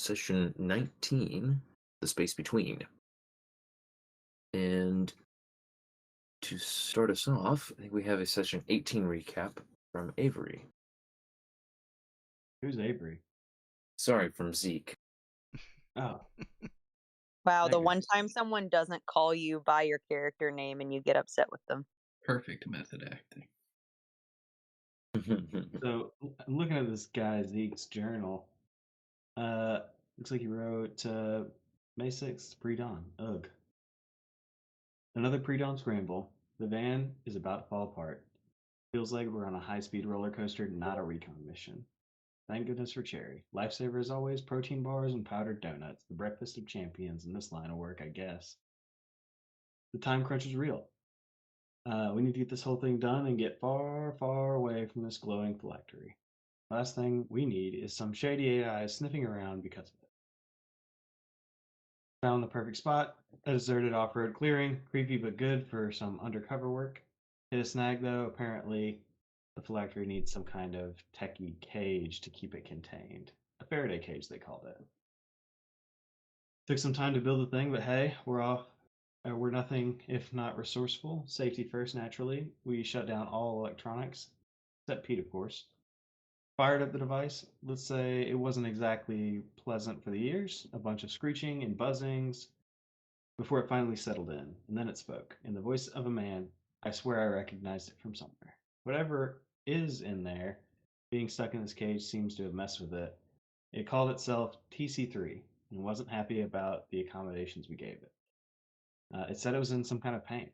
session 19, The Space Between. And to start us off, I think we have a session 18 recap from Avery. Who's Avery? Sorry, from Zeke. Oh, Wow, that the guy. one time someone doesn't call you by your character name and you get upset with them. Perfect method acting. So I'm looking at this guy Zeke's journal. Looks like he wrote May 6th, pre-dawn. Ugh. Another pre-dawn scramble. The van is about to fall apart. Feels like we're on a high-speed roller coaster, not a recon mission. Thank goodness for Cherry. Lifesaver as always, protein bars and powdered donuts. The breakfast of champions in this line of work, I guess. The time crunch is real. We need to get this whole thing done and get far, far away from this glowing phylactery. Last thing we need is some shady AI sniffing around because of it. Found the perfect spot, a deserted off-road clearing, creepy but good for some undercover work. Hit a snag though, apparently the phylactery needs some kind of techie cage to keep it contained. A Faraday cage, they called it. Took some time to build the thing, but hey, we're nothing if not resourceful. Safety first, naturally. We shut down all electronics, except Pete, of course. Fired up the device. Let's say it wasn't exactly pleasant for the ears. A bunch of screeching and buzzings before it finally settled in. And then it spoke, in the voice of a man. I swear I recognized it from somewhere. Whatever is in there, being stuck in this cage seems to have messed with it. It called itself TC3 and wasn't happy about the accommodations we gave it. It said it was in some kind of pain.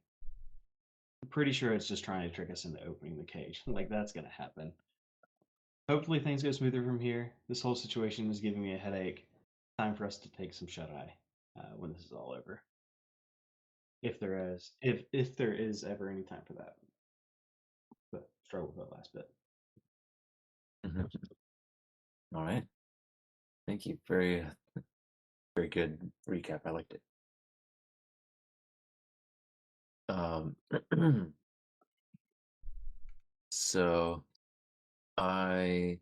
I'm pretty sure it's just trying to trick us into opening the cage. Like, that's going to happen. Hopefully things go smoother from here. This whole situation is giving me a headache. Time for us to take some shut-eye when this is all over. If there is ever any time for that. But struggle with that last bit. All right. Thank you. Very, very good recap. I liked it. So I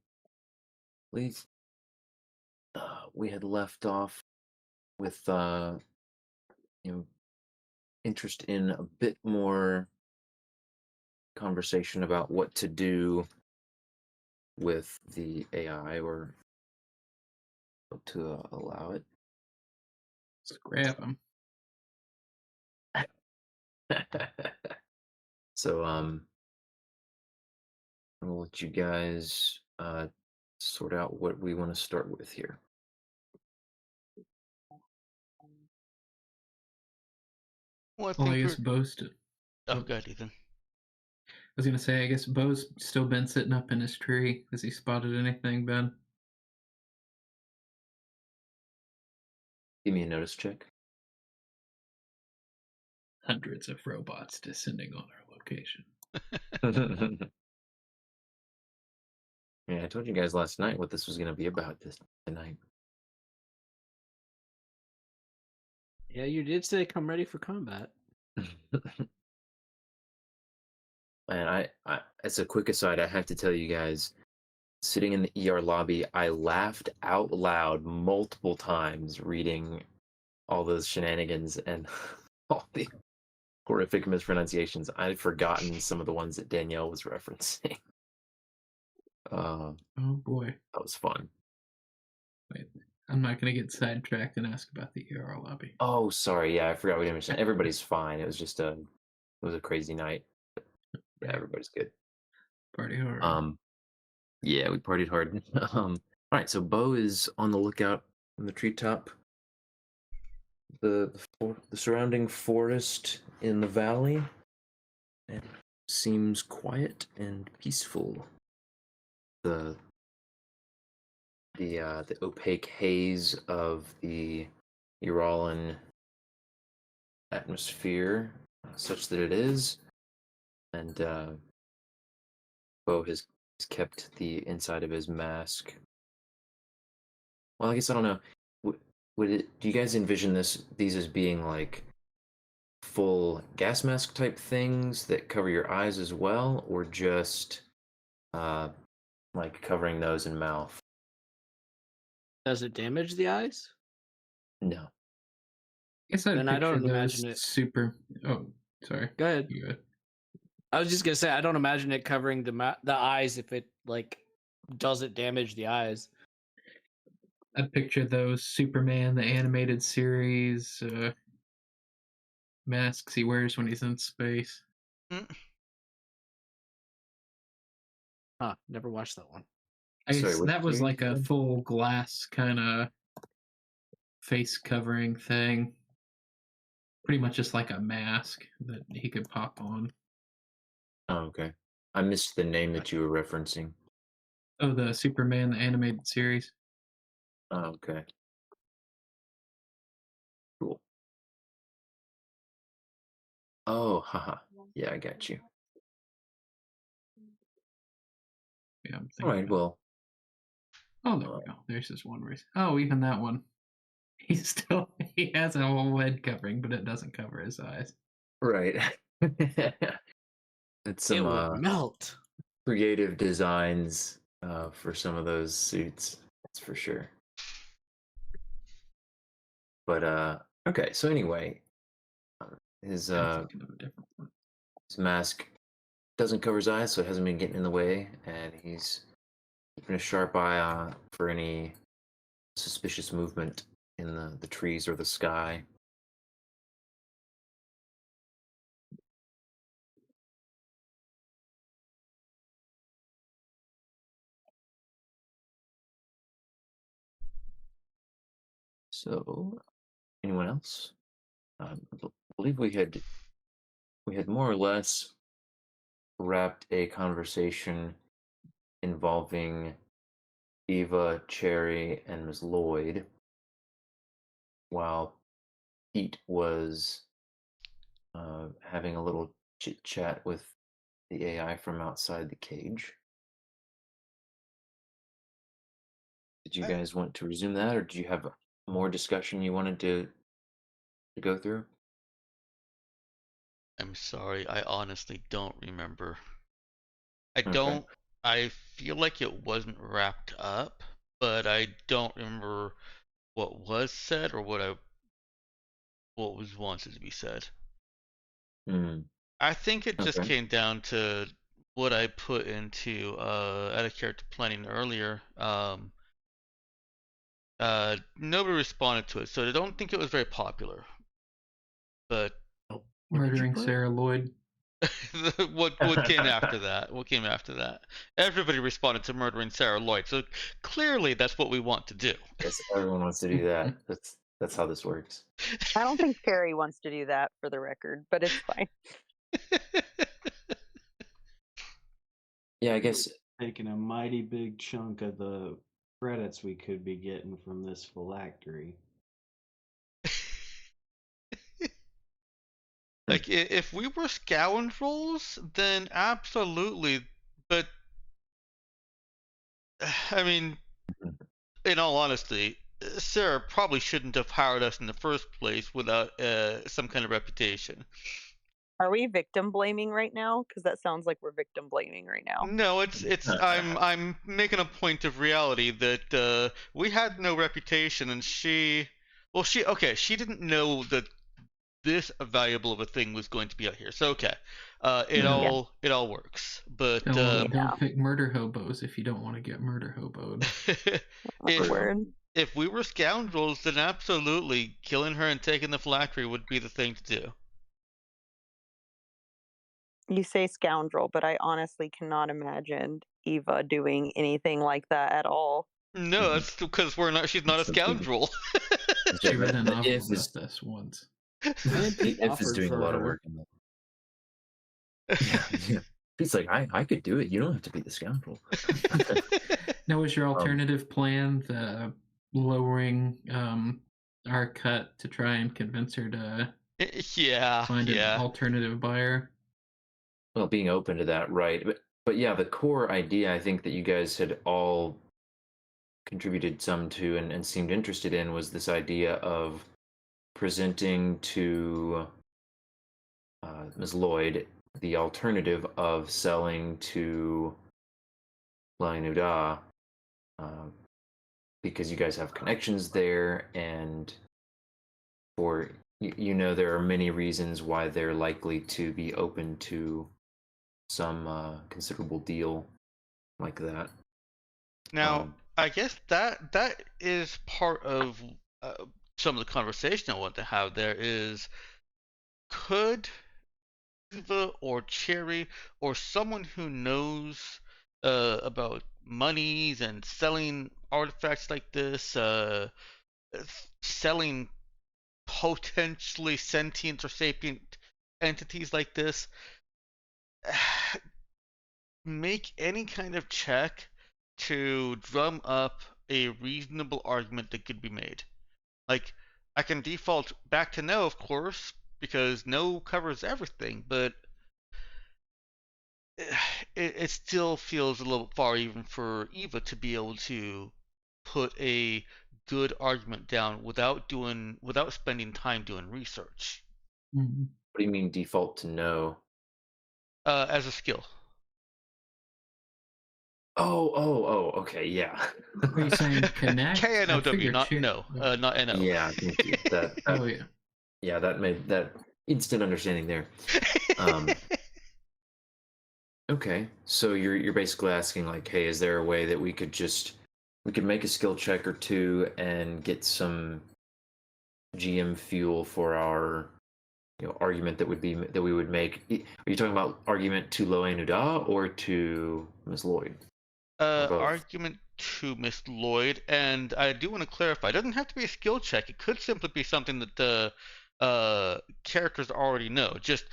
believe we had left off with interest in a bit more conversation about what to do with the AI or to allow it. Scrap him. So I'll let you guys sort out what we want to start with here. Well, I Well, I think guess Bo's still. Oh, good, Ethan. I was gonna say, I guess Bo's still been sitting up in his tree. Has he spotted anything, Ben? Give me a notice check. Hundreds of robots descending on our location. Yeah, I told you guys last night what this was going to be about tonight. Yeah, you did say come ready for combat. And I, as a quick aside, I have to tell you guys, sitting in the ER lobby, I laughed out loud multiple times reading all those shenanigans and all the horrific mispronunciations. I'd forgotten some of the ones that Danielle was referencing. Oh boy, that was fun. Wait, I'm not gonna get sidetracked and ask about the ER lobby. Oh, sorry. Yeah, I forgot we didn't mention. Everybody's fine. It was just it was a crazy night. Yeah, everybody's good. Party hard. Yeah, we partied hard. All right, so Bo is on the lookout in the treetop. The surrounding forest in the valley, and it seems quiet and peaceful. The opaque haze of the Uralan atmosphere, such that it is, and Bo has kept the inside of his mask. Well, I guess I don't know. Do you guys envision these as being like full gas mask type things that cover your eyes as well, or just like covering nose and mouth? Does it damage the eyes? No. I guess I'd Then I picture don't those imagine it. super. Oh, sorry. Go ahead. You go ahead. I was just gonna say I don't imagine it covering the eyes if it like doesn't damage the eyes. I'd picture those Superman, the animated series, masks he wears when he's in space. Huh? Never watched that one. I Sorry, guess what that was series like a again? full glass kind of face covering thing. Pretty much just like a mask that he could pop on. Oh, okay. I missed the name that you were referencing. Oh, the Superman, the animated series. Oh, okay. Cool. Oh, haha. Yeah, I got you. Yeah, I'm All right, thinking. well, Oh, there we go. There's this one race. Oh, even that one. He has a whole head covering, but it doesn't cover his eyes. right. It's It some would melt. creative designs for some of those suits. That's for sure. But okay. So anyway, his I'm thinking of a different one. his mask doesn't cover his eyes, so it hasn't been getting in the way, and he's keeping a sharp eye for any suspicious movement in the trees or the sky. So, anyone else? I believe we had more or less wrapped a conversation involving Eva, Cherry, and Ms. Lloyd, while Pete was having a little chit chat with the AI from outside the cage. Did you guys want to resume that, or do you have more discussion you wanted to go through? I'm sorry, I honestly don't remember. I Okay. don't. I feel like it wasn't wrapped up, but I don't remember what was said or what was wanted to be said. Hmm. I think it just Okay. came down to what I put into out of character planning earlier. Nobody responded to it, so I don't think it was very popular. But What did you Murdering put? Sarah Lloyd. what came after that? What came after that? Everybody responded to murdering Sarah Lloyd, so clearly that's what we want to do. Yes, everyone wants to do that. That's how this works. I don't think Cherry wants to do that for the record, but it's fine. Yeah, I guess. Taking a mighty big chunk of the credits we could be getting from this phylactery. Like, if we were scoundrels, then absolutely. But I mean, in all honesty, Sarah probably shouldn't have hired us in the first place without some kind of reputation. Are we victim blaming right now? Because that sounds like we're victim blaming right now. No, it's I'm making a point of reality that we had no reputation, and she didn't know that this valuable of a thing was going to be out here. So okay, it Yeah. all works. But Don't Yeah. pick murder hobos if you don't want to get murder hoboed. Awkward. if we were scoundrels, then absolutely killing her and taking the phylactery would be the thing to do. You say scoundrel, but I honestly cannot imagine Eva doing anything like that at all. No, that's because she's not a That's the big- scoundrel. She read a The novel if about is this once. And the Pete if is offered doing a for lot of her. work in that. Yeah. Pete's like, I could do it. You don't have to be the scoundrel. Now, was your alternative plan the lowering our cut to try and convince her to yeah, find an yeah. alternative buyer? Well, being open to that, right? But yeah, the core idea I think that you guys had all contributed some to and seemed interested in was this idea of presenting to Ms. Lloyd the alternative of selling to Lani Nuda because you guys have connections there, and for you know there are many reasons why they're likely to be open to some considerable deal like that. Now, Um, I guess that is part of some of the conversation I want to have. There is, could Eva or Cherry or someone who knows about monies and selling artifacts like this, selling potentially sentient or sapient entities like this, make any kind of check to drum up a reasonable argument that could be made. Like, I can default back to no, of course, because no covers everything, but it still feels a little far even for Eva to be able to put a good argument down without spending time doing research. Mhm. what do you mean default to no? As a skill. Oh, okay, yeah. Are you saying connect? KNOW, not Cher- no, not NO. Yeah, thank you. Oh yeah. Yeah, that made that instant understanding there. Um, Okay, so you're basically asking like, hey, is there a way that we could make a skill check or two and get some GM fuel for our argument that we would make? Are you talking about argument to Loe Nuda or to Ms. Lloyd? Or both? Argument to Miss Lloyd, and I do want to clarify, it doesn't have to be a skill check. It could simply be something that the characters already know. Just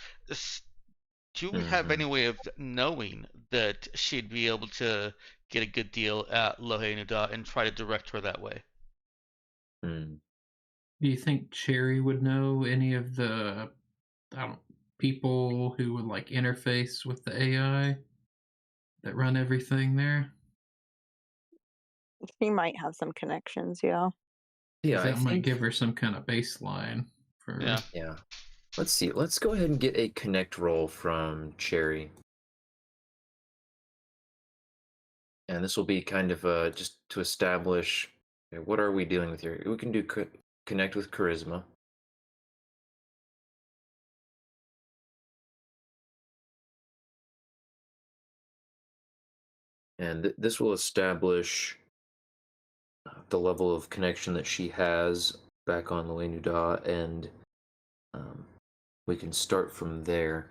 do we have Mhm. any way of knowing that she'd be able to get a good deal at Lohe Nuda and try to direct her that way? Hmm. Do you think Cherry would know any of the people who would like interface with the AI that run everything there? She might have some connections, yeah. 'Cause Yeah, I that might think. give her some kind of baseline for. Yeah. Yeah. Let's see. Let's go ahead and get a connect roll from Cherry. And this will be kind of just to establish what are we dealing with here. We can do connect with charisma. And this will establish the level of connection that she has back on Loe Nuda, and we can start from there.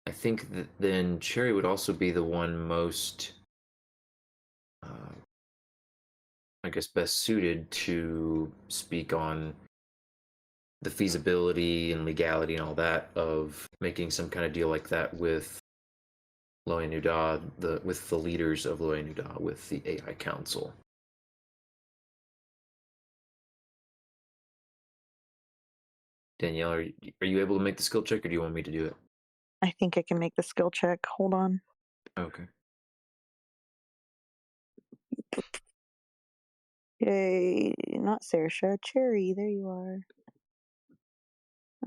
I think that then Cherry would also be the one most, I guess, best suited to speak on the feasibility and legality and all that of making some kind of deal like that with Loe Nuda, with the leaders of Loe Nuda, with the AI Council. Danielle, are you able to make the skill check, or do you want me to do it? I think I can make the skill check. Hold on. Okay. Yay, not Saoirse, Cherry, there you are.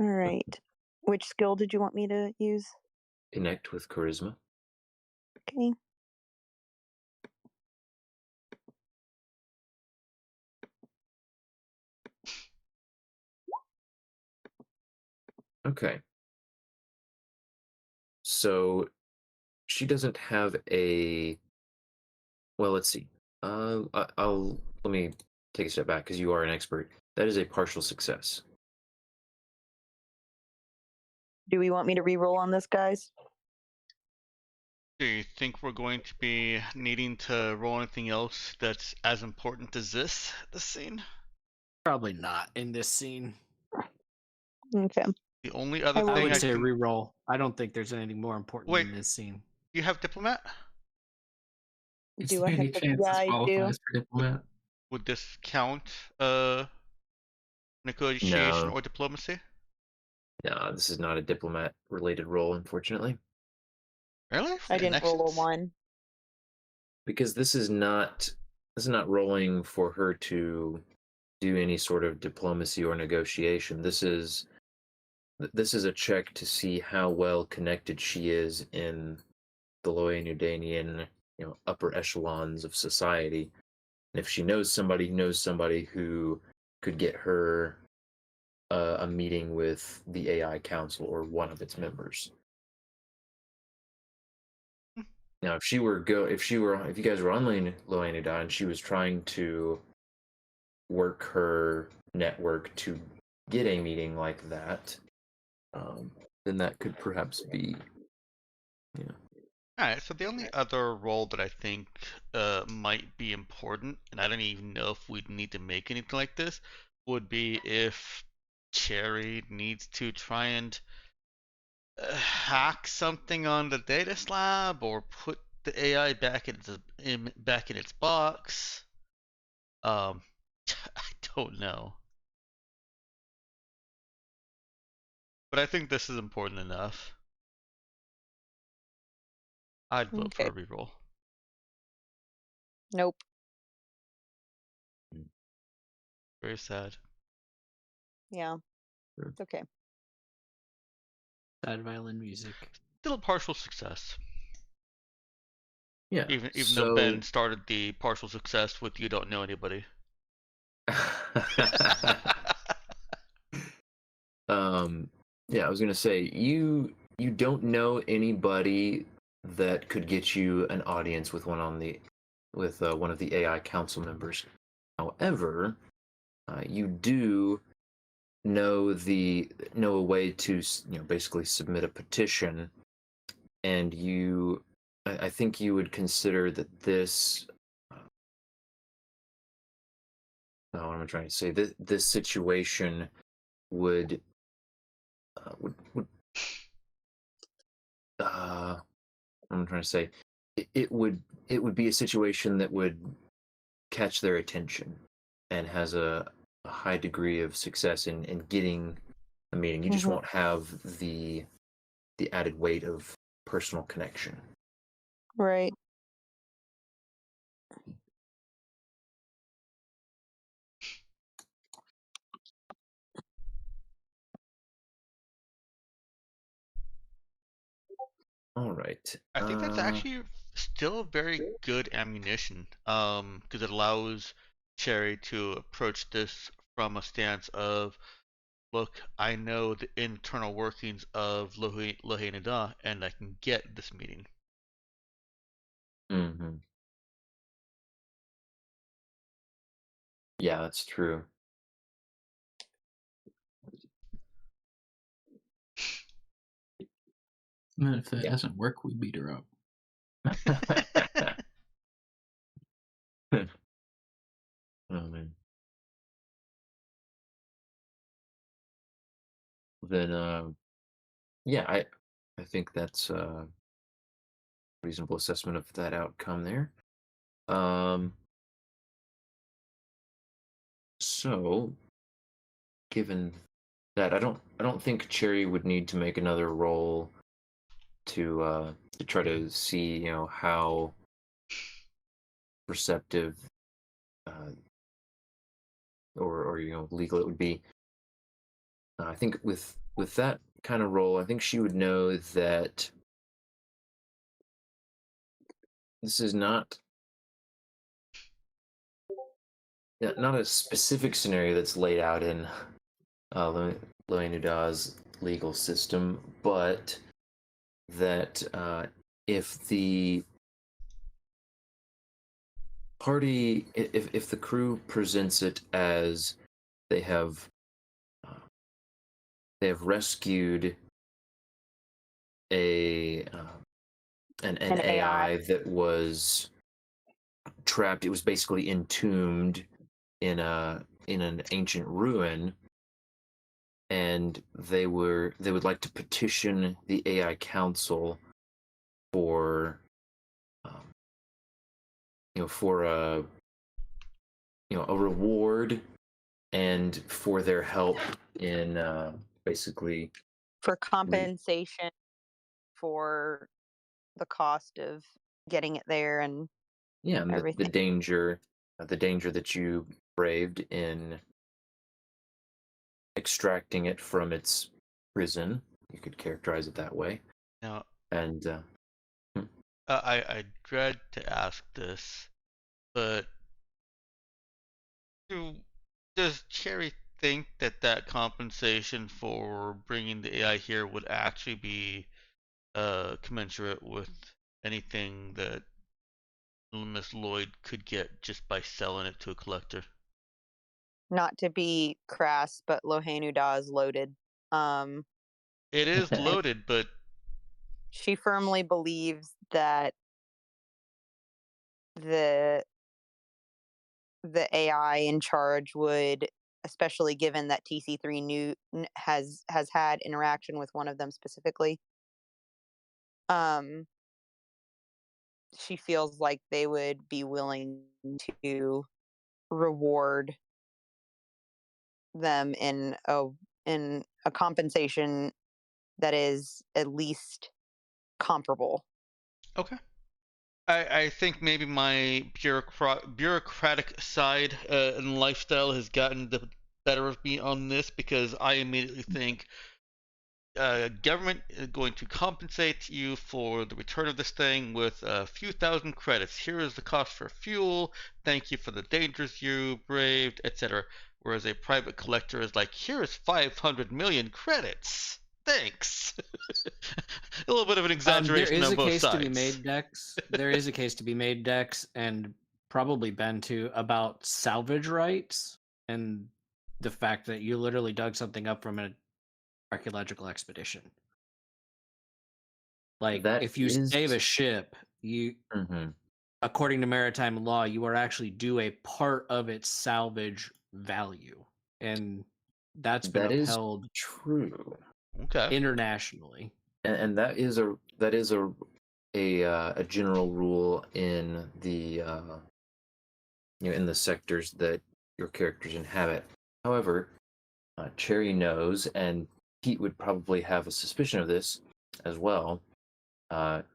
All right. Which skill did you want me to use? Connect with charisma. Okay. Okay. So she doesn't have a. Well, let's see. Let me take a step back because you are an expert. That is a partial success. Do we want me to re-roll on this, guys? Do you think we're going to be needing to roll anything else that's as important as this scene? Probably not in this scene. Okay. The only other I I thing would I say can... re-roll. I don't think there's anything more important Wait. in this scene. You have diplomat? Is Do there I have any to- chance yeah, this I do. qualifies for diplomat? Would this count negotiation No. or diplomacy? No, this is not a diplomat-related role, unfortunately, Really? I didn't roll a Connections? 1. because this is not rolling for her to do any sort of diplomacy or negotiation. This is a check to see how well connected she is in the Loe Nudanian, upper echelons of society. And if she knows somebody who could get her a meeting with the AI Council or one of its members. Now, if you guys were on Loanida and she was trying to work her network to get a meeting like that, then that could perhaps be, Alright, so the only other role that I think might be important, and I don't even know if we'd need to make anything like this, would be if Cherry needs to try and hack something on the data slab or put the AI back in its box. I don't know. But I think this is important enough. I'd vote for a Okay. reroll. Nope. Very sad. Yeah. Sure. It's okay. Sad violin music. Still a partial success. yeah. Even though So- Ben started the partial success with "You don't know anybody." Yeah, I was gonna say you don't know anybody that could get you an audience with one of the AI Council members. However, you do know a way to basically submit a petition, and I think you would consider that this. What am I trying to say? This situation would I'm trying to say it would be a situation that would catch their attention and has a high degree of success in getting a meeting. You just Mhm. won't have the added weight of personal connection. Right. All right. I think that's actually still very good ammunition, because it allows Cherry to approach this from a stance of, look, I know the internal workings of Lohanida, and I can get this meeting. Mm-hmm. Yeah, that's true. And if that Yeah. doesn't work, we beat her up. Oh man. Then yeah, I think that's a reasonable assessment of that outcome there. So given that, I don't think Cherry would need to make another roll to try to see how receptive or legal it would be. I think with that kind of role, I think she would know that this is not a specific scenario that's laid out in Loenuda's legal system, but that if the party, if the crew presents it as they have rescued an An AI that was trapped. It was basically entombed in an ancient ruin, and they would like to petition the AI Council for for a reward and for their help in basically For compensation for the cost of getting it there and and the everything. danger that you braved in extracting it from its prison. You could characterize it that way. Now, And I dread to ask this, but Does Cherry think that that compensation for bringing the AI here would actually be commensurate with anything that Miss Lloyd could get just by selling it to a collector? Not to be crass, but Lohanu Da is loaded. It is and loaded, but she firmly believes that the AI in charge would, especially given that TC3 has had interaction with one of them specifically, she feels like they would be willing to reward them in a compensation that is at least comparable. okay. I think maybe my bureaucratic side and lifestyle has gotten the better of me on this, because I immediately think government is going to compensate you for the return of this thing with a few thousand credits. Here is the cost for fuel. Thank you for the dangers you braved, etc. Whereas a private collector is like, here is 500 million credits. Thanks. A little bit of an There exaggeration is on a both case sides. to be made, Dex. There is a case to be made, Dex, and probably Ben too, about salvage rights and the fact that you literally dug something up from an archaeological expedition. Like, That if you is- save a ship, you, Mhm. according to maritime law, you are actually due a part of its salvage value, and that's been That is upheld true. Okay. internationally. And that is a general rule in the in the sectors that your characters inhabit. However, Cherry knows, and Pete would probably have a suspicion of this as well.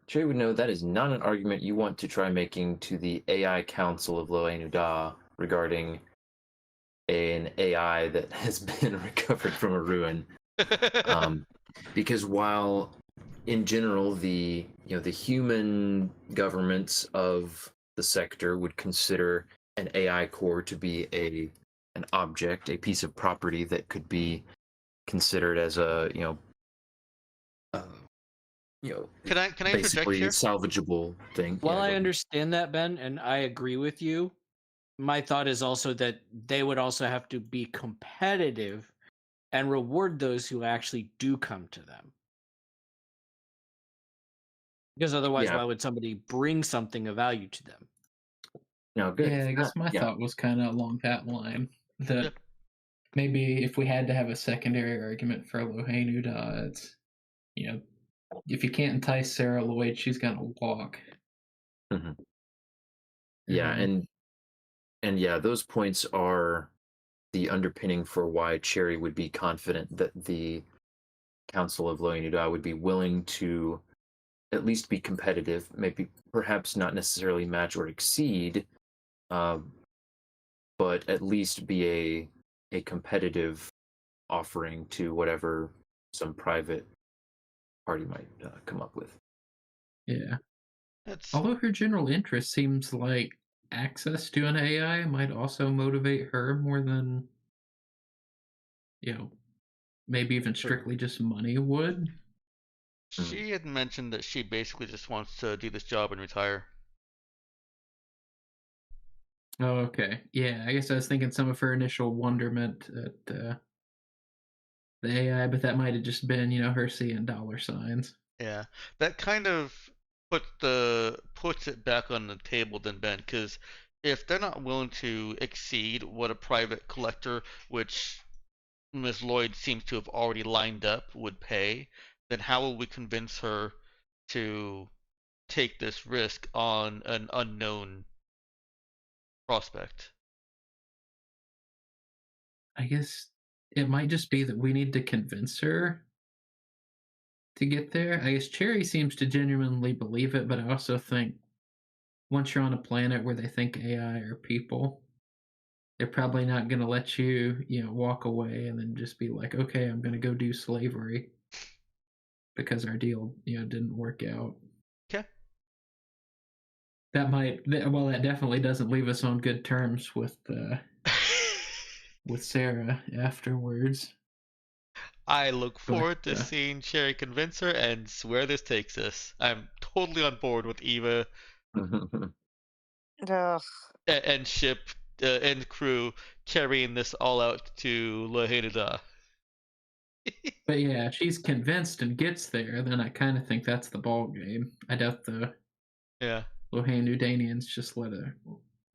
Cherry would know that is not an argument you want to try making to the AI Council of Lohanu Da regarding an AI that has been recovered from a ruin. Because while in general the human governments of the sector would consider an AI core to be an object, a piece of property that could be considered as a Can I interject basically here? salvageable thing. While Yeah, I go ahead. understand that, Ben, and I agree with you, my thought is also that they would also have to be competitive and reward those who actually do come to them. Because otherwise, Yeah. why would somebody bring something of value to them? No, good. Yeah, I guess my thought was kind of along that line. That Yep. maybe if we had to have a secondary argument for Lohanu Da, it's, if you can't entice Sarah Lloyd, she's gonna walk. Yeah, Um, and yeah, those points are the underpinning for why Cherry would be confident that the Council of Lohanu Da would be willing to at least be competitive, maybe perhaps not necessarily match or exceed, but at least be a competitive offering to whatever some private party might come up with. yeah. That's Although her general interest seems like access to an AI might also motivate her more than, maybe even strictly just money would. she had mentioned that she basically just wants to do this job and retire. Oh, okay. Yeah, I guess I was thinking some of her initial wonderment at the AI, but that might have just been, her seeing dollar signs. Yeah, that kind of puts it back on the table then, Ben, because if they're not willing to exceed what a private collector, which Ms. Lloyd seems to have already lined up, would pay, then how will we convince her to take this risk on an unknown prospect? I guess it might just be that we need to convince her to get there. I guess Cherry seems to genuinely believe it, but I also think once you're on a planet where they think AI are people, they're probably not going to let you, walk away and then just be like, okay, I'm going to go do slavery because our deal, didn't work out. Okay. That definitely doesn't leave us on good terms with with Sarah afterwards. I look But, forward to seeing Cherry convince her and where this takes us. I'm totally on board with Eva Ugh. and ship and crew carrying this all out to Lahaina. but yeah, if she's convinced and gets there, then I kind of think that's the ball game. I doubt the Yeah. Lohan Udanians just let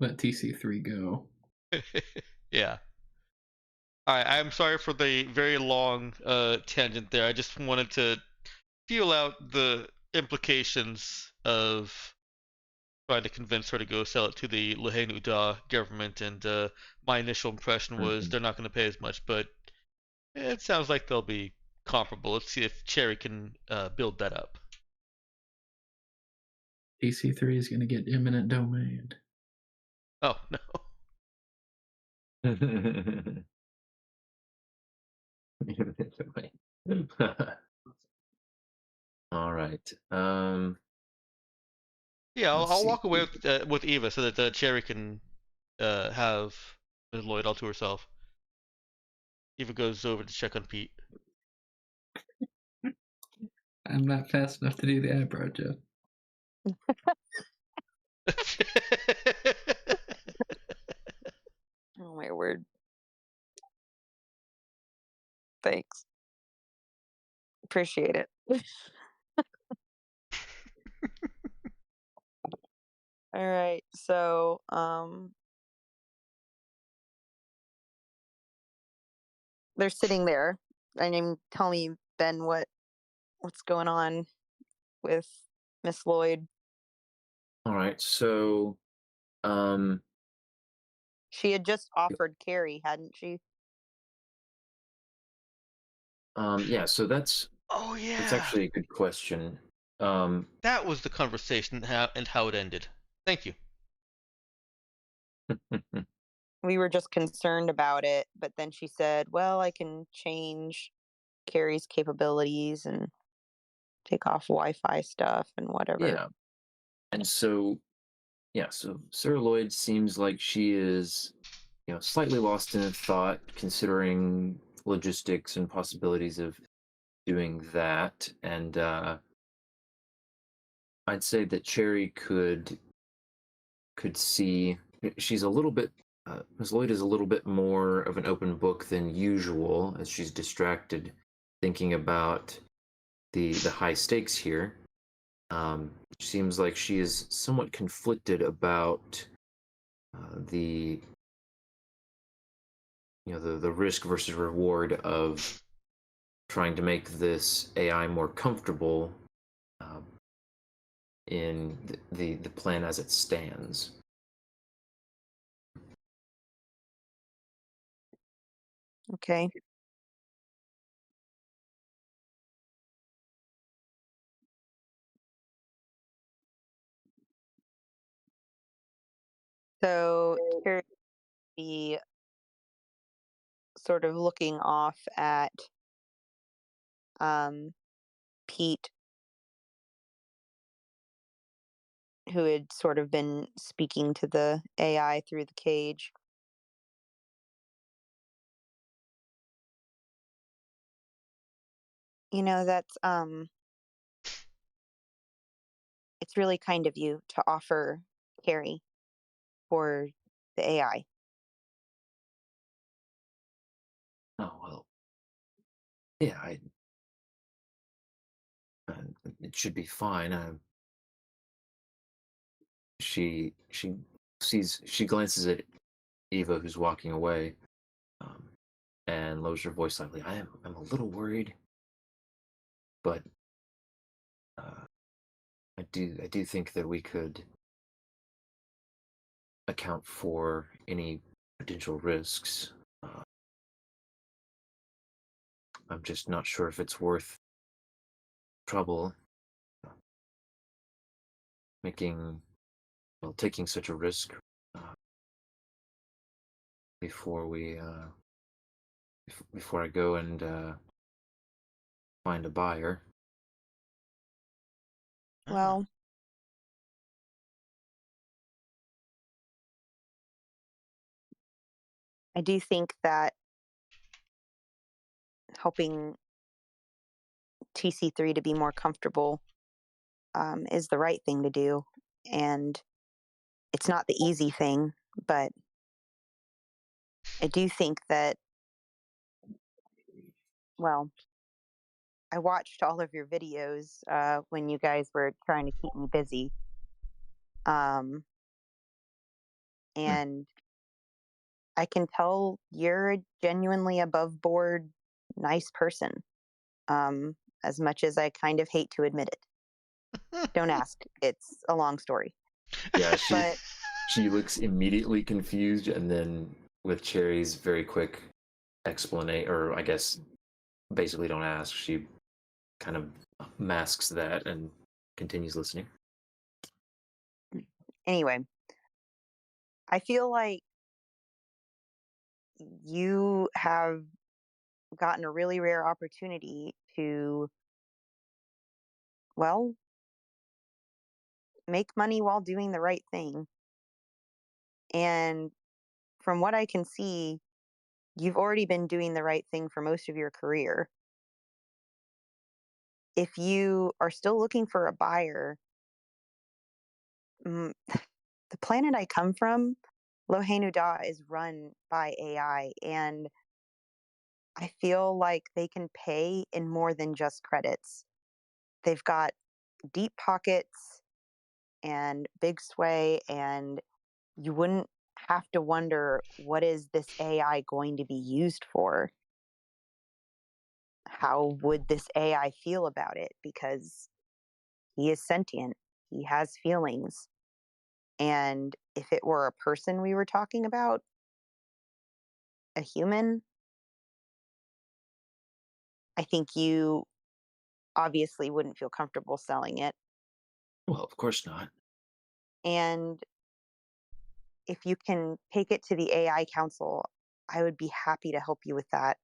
TC3 go. Yeah. Alright, I'm sorry for the very long tangent there. I just wanted to feel out the implications of trying to convince her to go sell it to the Lahaina Uda government, and my initial impression was they're not going to pay as much, but it sounds like they'll be comparable. Let's see if Cherry can build that up. TC3 is going to get eminent domain. Oh, no. All right. Yeah, Let's I'll see walk away with Eva so that Cherry can have Ms. Lloyd all to herself. Eva goes over to check on Pete. I'm not fast enough to do the eyebrow, Jeff. Oh my word. Thanks. Appreciate it. All right. So, they're sitting there. I mean, tell me, Ben, what's going on with Miss Lloyd? All right. So, um, She had just offered Carrie, hadn't she? yeah. So that's Oh, yeah. that's actually a good question. Um, That was the conversation and how it ended. Thank you. We were just concerned about it, but then she said, well, I can change Carrie's capabilities and take off Wi-Fi stuff and whatever. yeah. And so, yeah. So Sarah Lloyd seems like she is, slightly lost in thought, considering logistics and possibilities of doing that. And I'd say that Cherry could see she's a little bit. Ms. Lloyd is a little bit more of an open book than usual, as she's distracted thinking about the high stakes here. Seems like she is somewhat conflicted about the the risk versus reward of trying to make this AI more comfortable in the plan as it stands. Okay. So Carrie be sort of looking off at Pete, who had sort of been speaking to the AI through the cage. That's it's really kind of you to offer Carrie for the AI. Oh well, yeah, it should be fine. She glances at Eva, who's walking away, and lowers her voice slightly. I'm a little worried, but I do think that we could account for any potential risks. I'm just not sure if it's worth trouble taking such a risk before before I go and find a buyer. Well, I do think that helping TC3 to be more comfortable is the right thing to do. And it's not the easy thing, but I do think that, well, I watched all of your videos when you guys were trying to keep me busy. And I can tell you're a genuinely above board, nice person. As much as I kind of hate to admit it. Don't ask. It's a long story. Yeah, But she looks immediately confused, and then with Cherry's very quick explanation, or I guess basically don't ask, she kind of masks that and continues listening. anyway, I feel like you have gotten a really rare opportunity to, well, make money while doing the right thing. And from what I can see, you've already been doing the right thing for most of your career. If you are still looking for a buyer, the planet I come from, Lohenu Da, is run by AI, and I feel like they can pay in more than just credits. They've got deep pockets and big sway, and you wouldn't have to wonder, what is this AI going to be used for? How would this AI feel about it? Because he is sentient, he has feelings. And if it were a person we were talking about, a human, I think you obviously wouldn't feel comfortable selling it. Well, of course not. And if you can take it to the AI Council, I would be happy to help you with that.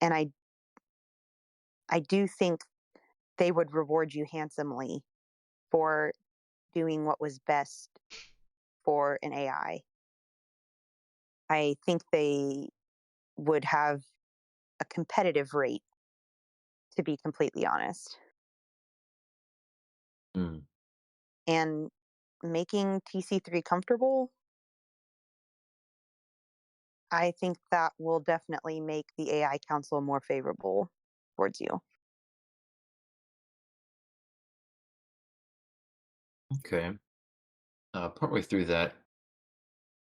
And I do think they would reward you handsomely for doing what was best for an AI. I think they would have a competitive rate, to be completely honest. Mm. And making TC3 comfortable, I think that will definitely make the AI Council more favorable towards you. Okay. Partway through that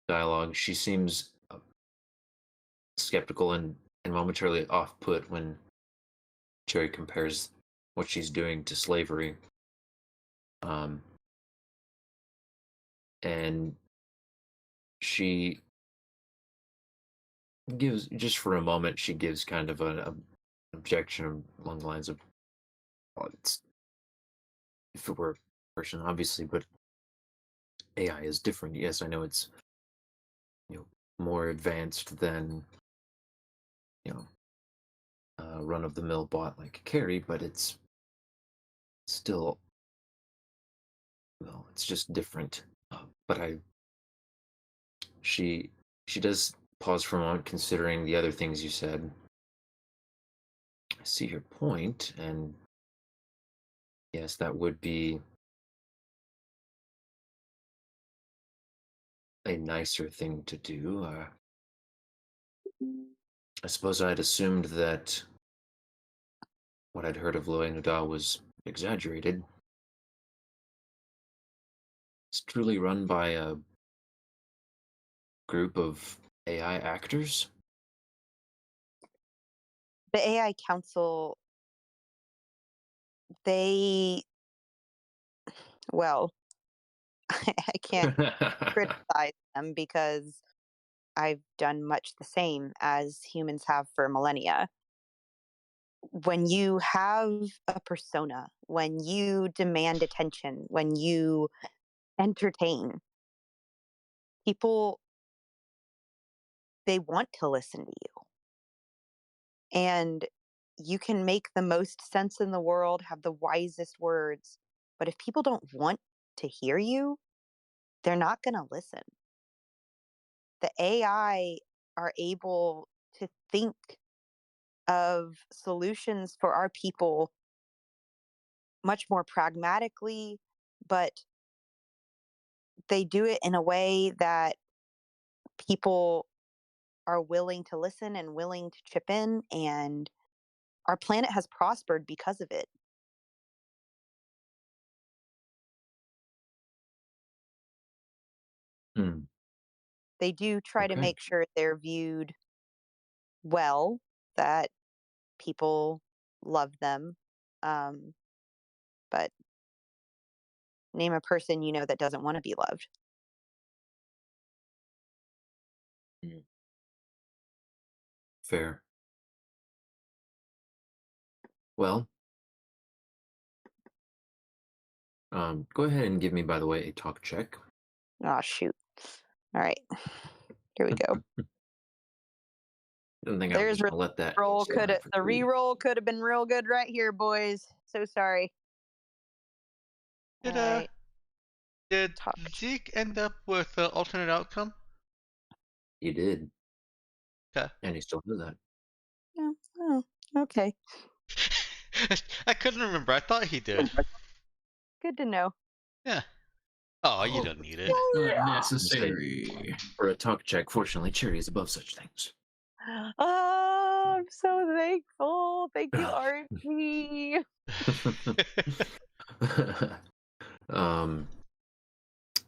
dialogue, she seems skeptical and momentarily off put when Cherry compares what she's doing to slavery. And she gives, just for a moment, she gives kind of an objection along the lines of, well, it's, if it were a person, obviously, but AI is different. Yes, I know it's, more advanced than, run of the mill bot like Carrie, but it's still, well, it's just different. But she she does pause for a moment, considering the other things you said. I see your point, and yes, that would be a nicer thing to do. I suppose I'd assumed that what I'd heard of Loe Nuda was exaggerated. It's truly run by a group of AI actors. The AI Council, they, well, I can't criticize them because I've done much the same as humans have for millennia. When you have a persona, when you demand attention, when you entertain, people, they want to listen to you. And you can make the most sense in the world, have the wisest words, but if people don't want to hear you, they're not going to listen. the AI are able to think of solutions for our people much more pragmatically, but they do it in a way that people are willing to listen and willing to chip in, and our planet has prospered because of it. Hmm. They do try to Okay. make sure they're viewed well, that people love them. But name a person you know that doesn't want to be loved. Fair. Well, go ahead and give me, by the way, a talk check. Oh, shoot. All right. Here we go. I don't think I was There's just gonna let that roll. slide for The free. re-roll could have been real good right here, boys. So sorry. Did Alright, did talk. Zeke end up with an alternate outcome? You did, Okay. and you still do that. Yeah. Oh, okay. I couldn't remember. I thought he did. Good to know. Yeah. Oh, you don't need it. Unnecessary. For a talk check, fortunately, Cherry is above such things. Oh, I'm so thankful. Thank you, RNG.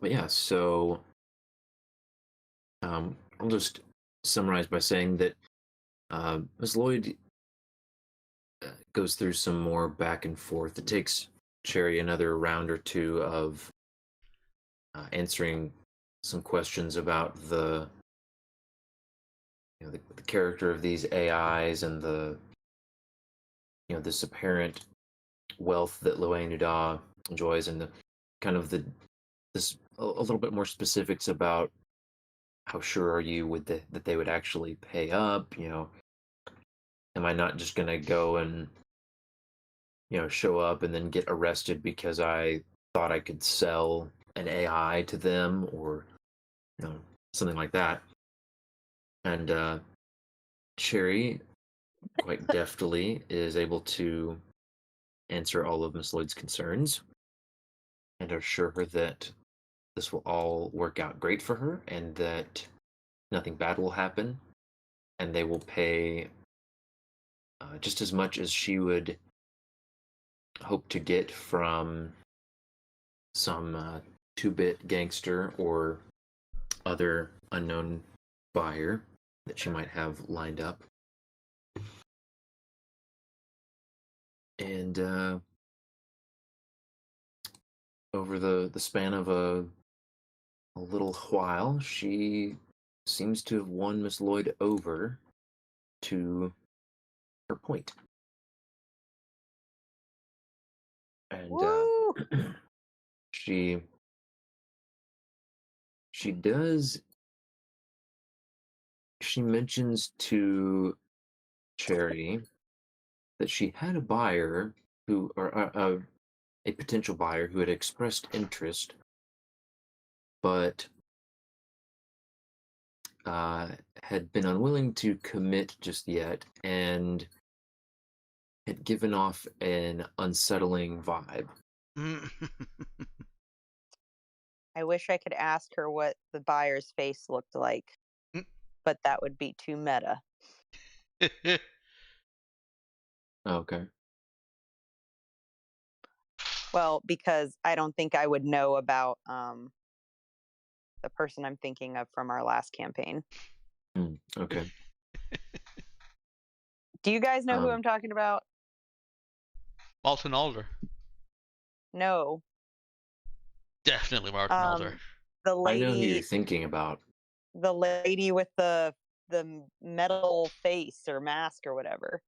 But yeah, so I'll just summarize by saying that Ms. Lloyd goes through some more back and forth. It takes Cherry another round or two of answering some questions about the the character of these AIs and the this apparent wealth that Loain Nuda enjoys, and the kind of this a little bit more specifics about how sure are you with that they would actually pay up. Am I not just gonna go and show up and then get arrested because I thought I could sell an AI to them, or something like that. And Cherry quite deftly is able to answer all of Miss Lloyd's concerns and assure her that this will all work out great for her and that nothing bad will happen, and they will pay just as much as she would hope to get from some 2-bit gangster or other unknown buyer that she might have lined up. And over the span of a little while, she seems to have won Miss Lloyd over to her point. And Woo! she does. She mentions to Cherry that she had a buyer who, or a potential buyer who had expressed interest, but had been unwilling to commit just yet and had given off an unsettling vibe. I wish I could ask her what the buyer's face looked like, but that would be too meta. Okay. Well, because I don't think I would know about the person I'm thinking of from our last campaign. Okay. Do you guys know who Um, I'm talking about? Martin Alder. No. Definitely Martin Alder. The I know who you're lady, thinking about. the lady with the metal face or mask or whatever.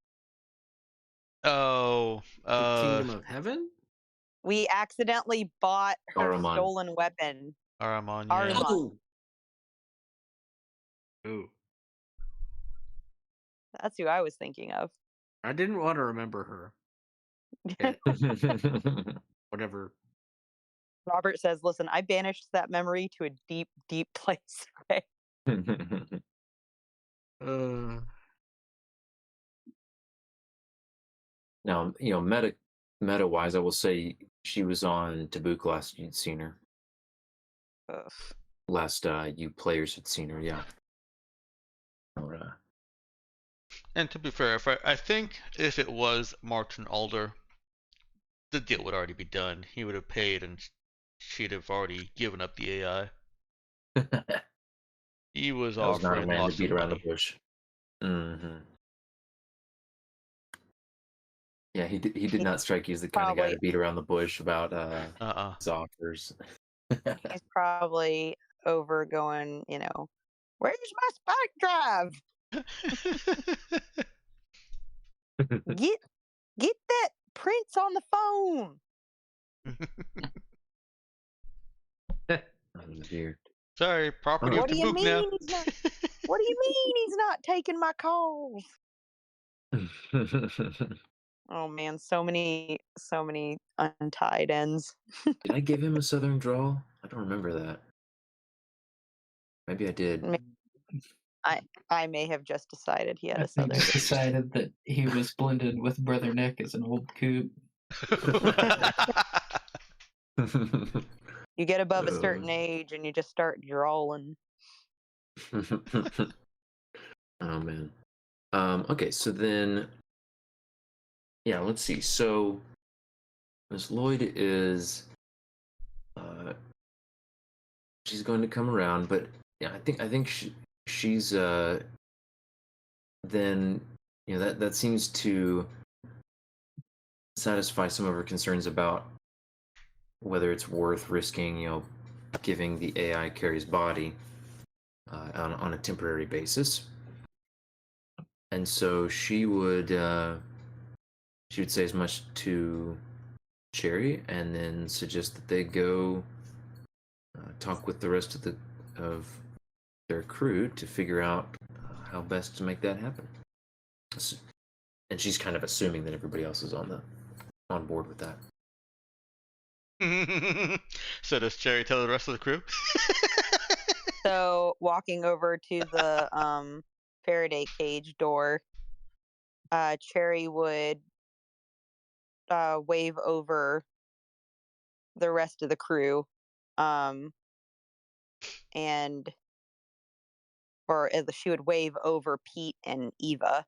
Oh, The Kingdom of Heaven? We accidentally bought her Ahriman. stolen weapon. Aramon, yeah. Ahriman. Oh. Ooh. That's who I was thinking of. I didn't want to remember her. Whatever. Robert says, listen, I banished that memory to a deep, deep place. Okay. Uh, Now, meta wise, I will say she was on Tabuk last you'd seen her. Ugh. Last you players had seen her, yeah. Or, and to be fair, I think if it was Martin Alder, the deal would already be done. He would have paid, and she'd have already given up the AI. He was that was not a offering man to lots beat of around the money. bush. Yeah, he did not strike you as the kind of guy to Probably. beat around the bush about Uh-uh. his offers. He's probably over going, where's my spike drive? Get that Prince on the phone. Oh dear. Sorry, property Oh. of What do you Tabuk now. mean he's not? What do you mean he's not taking my calls? Oh man, so many untied ends. Did I give him a southern drawl? I don't remember that. Maybe I did. I may have just decided he had I a think southern. just decided that he was blended with Brother Nick as an old coot. You get above a certain age and you just start drawling. Oh man. Okay, so then yeah, let's see. So Miss Lloyd is she's going to come around, but yeah, I think she's then that seems to satisfy some of her concerns about whether it's worth risking, giving the AI Carrie's body on a temporary basis. And so she would say as much to Cherry, and then suggest that they go talk with the rest of their crew to figure out how best to make that happen. And she's kind of assuming that everybody else is on board with that. So does Cherry tell the rest of the crew? So walking over to the Faraday cage door, Cherry would wave over the rest of the crew, or she would wave over Pete and Eva.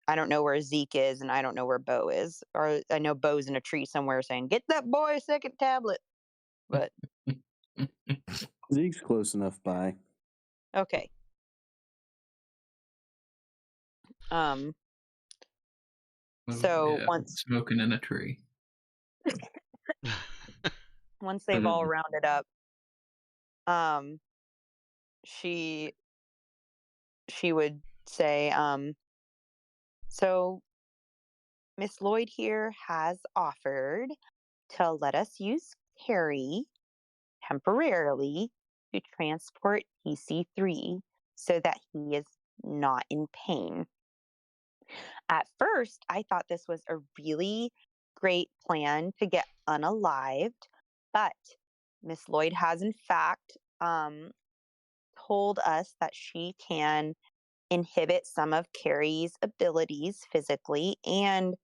I don't know where Zeke is, and I don't know where Bo is. Or I know Bo's in a tree somewhere saying, "Get that boy a second tablet." But Zeke's close enough by. okay. Oh, So yeah, once smoking in a tree. they've all rounded up, she would say, so Miss Lloyd here has offered to let us use Carrie temporarily to transport TC3 so that he is not in pain. At first, I thought this was a really great plan to get unalived, but Miss Lloyd has in fact told us that she can inhibit some of Carrie's abilities physically and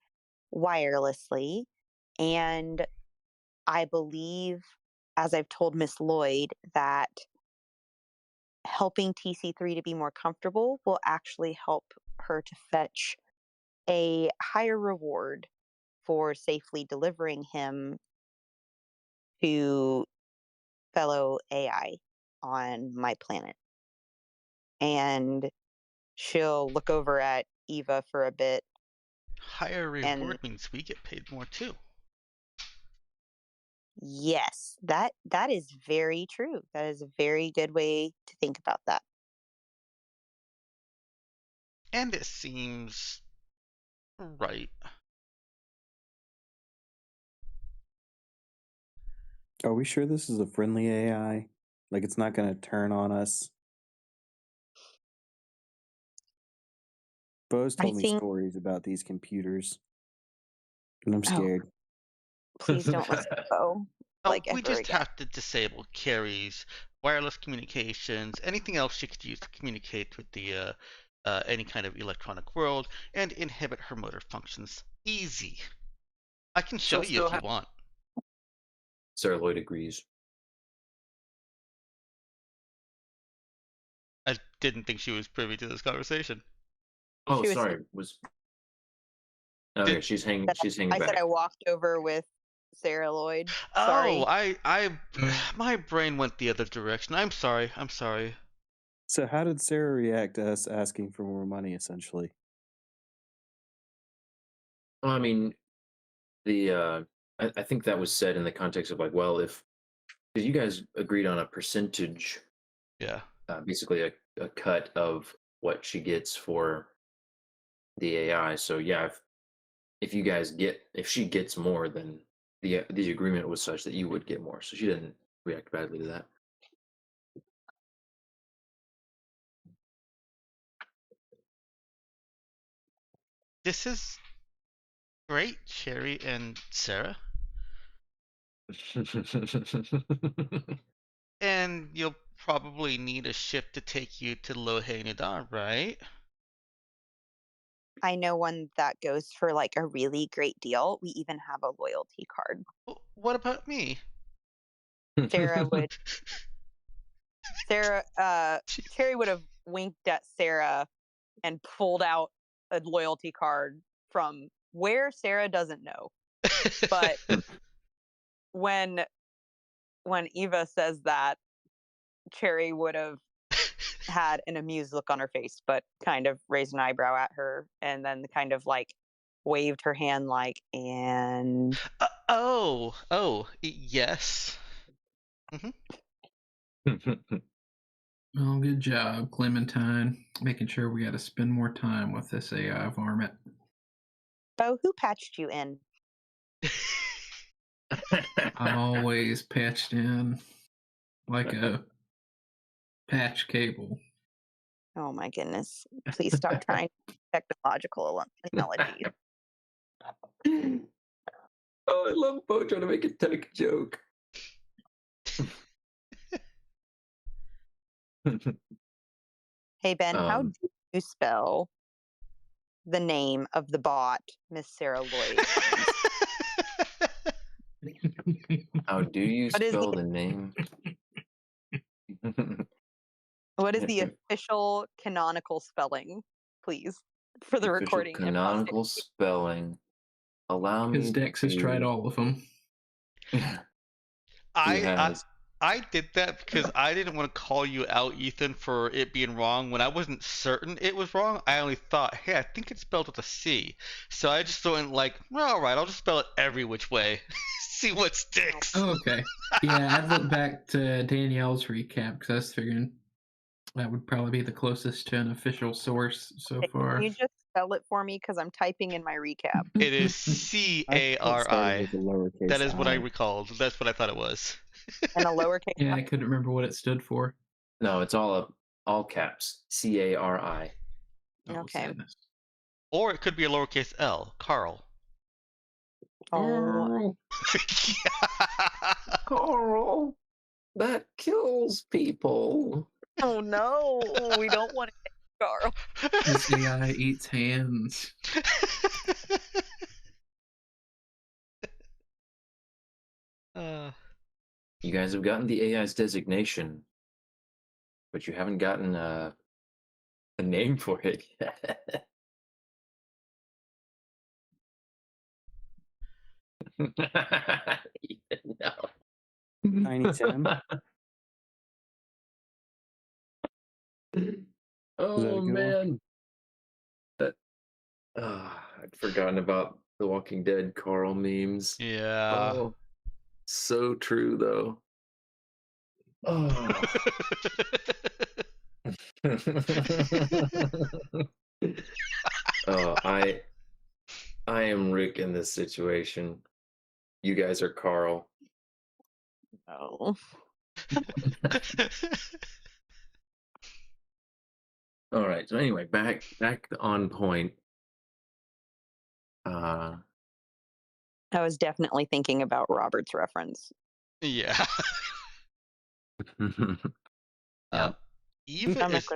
wirelessly. And I believe, as I've told Miss Lloyd, that helping TC3 to be more comfortable will actually help her to fetch a higher reward for safely delivering him to fellow AI on my planet. And she'll look over at Eva for a bit. Higher reward means we get paid more too. Yes, that is very true. That is a very good way to think about that. And it seems right. Are we sure this is a friendly AI? Like it's not going to turn on us? Bo's told me stories about these computers, and I'm scared. Please don't listen to Bo. We just have to disable Carrie's wireless communications, anything else she could use to communicate with the any kind of electronic world, and inhibit her motor functions. Easy. I can show you if you want. Sarah Lloyd agrees. I didn't think she was privy to this conversation. Oh, She was- sorry. Okay, Did- she's hanging. She's hanging I back. said I walked over with Sarah Lloyd. Sorry. Oh, I my brain went the other direction. I'm sorry. I'm sorry. So how did Sarah react to us asking for more money? Essentially, Well, I mean, I think that was said in the context of like, well, if because you guys agreed on a percentage, Yeah. basically a cut of what she gets for the AI. So yeah, if you guys if she gets more, then the agreement was such that you would get more. So she didn't react badly to that. This is great, Sherry and Sarah. And you'll probably need a ship to take you to Lohe Nadar, right? I know one that goes for like a really great deal. We even have a loyalty card. What about me? Sarah would Terry would have winked at Sarah and pulled out a loyalty card from where Sarah doesn't know. But when Eva says that, Cherry would have had an amused look on her face, but kind of raised an eyebrow at her and then kind of like waved her hand like, and Yes. Oh, good job, Clementine. Making sure we got to spend more time with this AI varmint. Bo, who patched you in? Always patched in like a patch cable. Oh my goodness. Please stop trying technological analogies. Oh, I love Bo trying to make a tech joke. Hey Ben, how Um, do you spell the name of the bot, Miss Sarah Lloyd? How do you What is the- spell the name? What is the official canonical spelling, please, for the Official recording? and canonical posterity? spelling. Allow me. Because Dex has tried all of them. I did that because I didn't want to call you out, Ethan, for it being wrong. When I wasn't certain it was wrong, I only thought, hey, I think it's spelled with a C. So I just went like, well, all right, I'll just spell it every which way. See what sticks. Oh, okay. Yeah, I'd look back to Danielle's recap because I was figuring that would probably be the closest to an official source so Hey, far. Can you just spell it for me? Because I'm typing in my recap. It is I thought it started C-A-R-I. with a lowercase That is what I I. recalled. That's what I thought it was. And a lowercase. Yeah, I couldn't remember what it stood for. No, it's all caps. CARI. Oh, Okay. sadness. Or it could be a lowercase L. Carl. Oh, Carl, that kills people. oh no, we don't want to Carl. This AI eats hands. You guys have gotten the AI's designation, but you haven't gotten a name for it yet. No. Tiny Tim? Oh good one? man, that I'd forgotten about the Walking Dead Carl memes. Yeah. Oh, so true though. Oh. Oh, I am Rick in this situation. You guys are Carl. Oh. All right. So anyway, back on point. I was definitely thinking about Robert's reference. Yeah. Uh, Eva I'm a is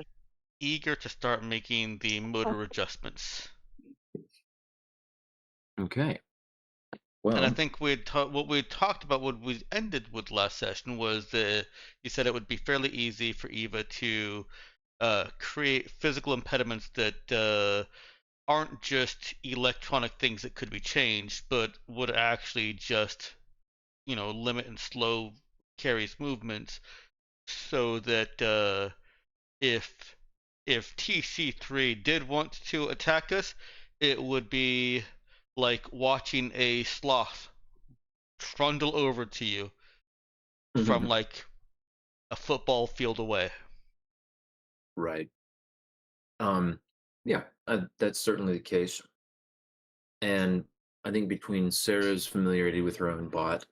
eager to start making the motor adjustments. Okay. And I Well, think what we talked about when we ended with last session was you said it would be fairly easy for Eva to create physical impediments that aren't just electronic things that could be changed, but would actually just, limit and slow Carrie's movements, so that if TC3 did want to attack us, it would be like watching a sloth trundle over to you from like a football field away. right. Yeah, that's certainly the case. And I think between Sarah's familiarity with her own bot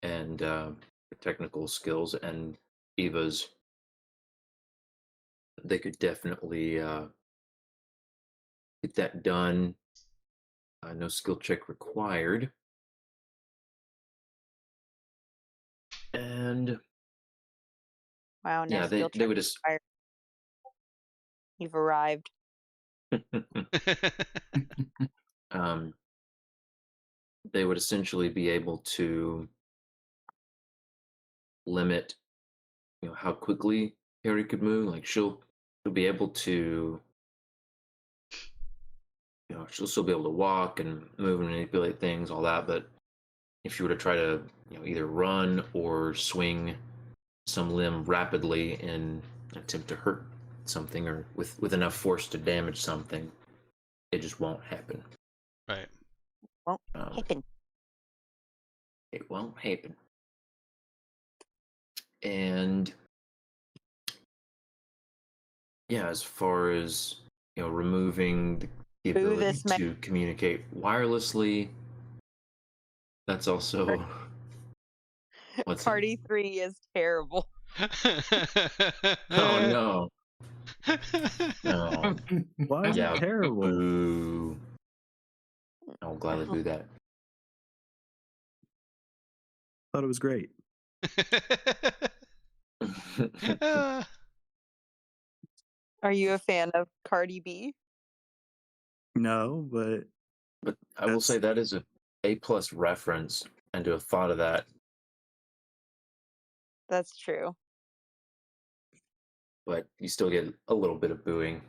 and her technical skills and Eva's, they could definitely get that done. No skill check required. And Wow, no yeah, skill they check would just required. You've arrived. um, they would essentially be able to limit, how quickly Harry could move. Like she'll be able to, she'll still be able to walk and move and manipulate things, all that. But if you were to try to, either run or swing some limb rapidly in an attempt to hurt something or with enough force to damage something, it just won't happen. Right. Won't happen. It won't happen. And yeah, as far as removing the Boo ability this man. to communicate wirelessly, that's also what's Party 3 is terrible. oh no. No. Why is Yeah, it terrible? boo. I'll gladly do that. Thought it was great. Are you a fan of Cardi B? No, but But I will say that is a plus reference, and to have thought of that, That's true. but you still get a little bit of booing.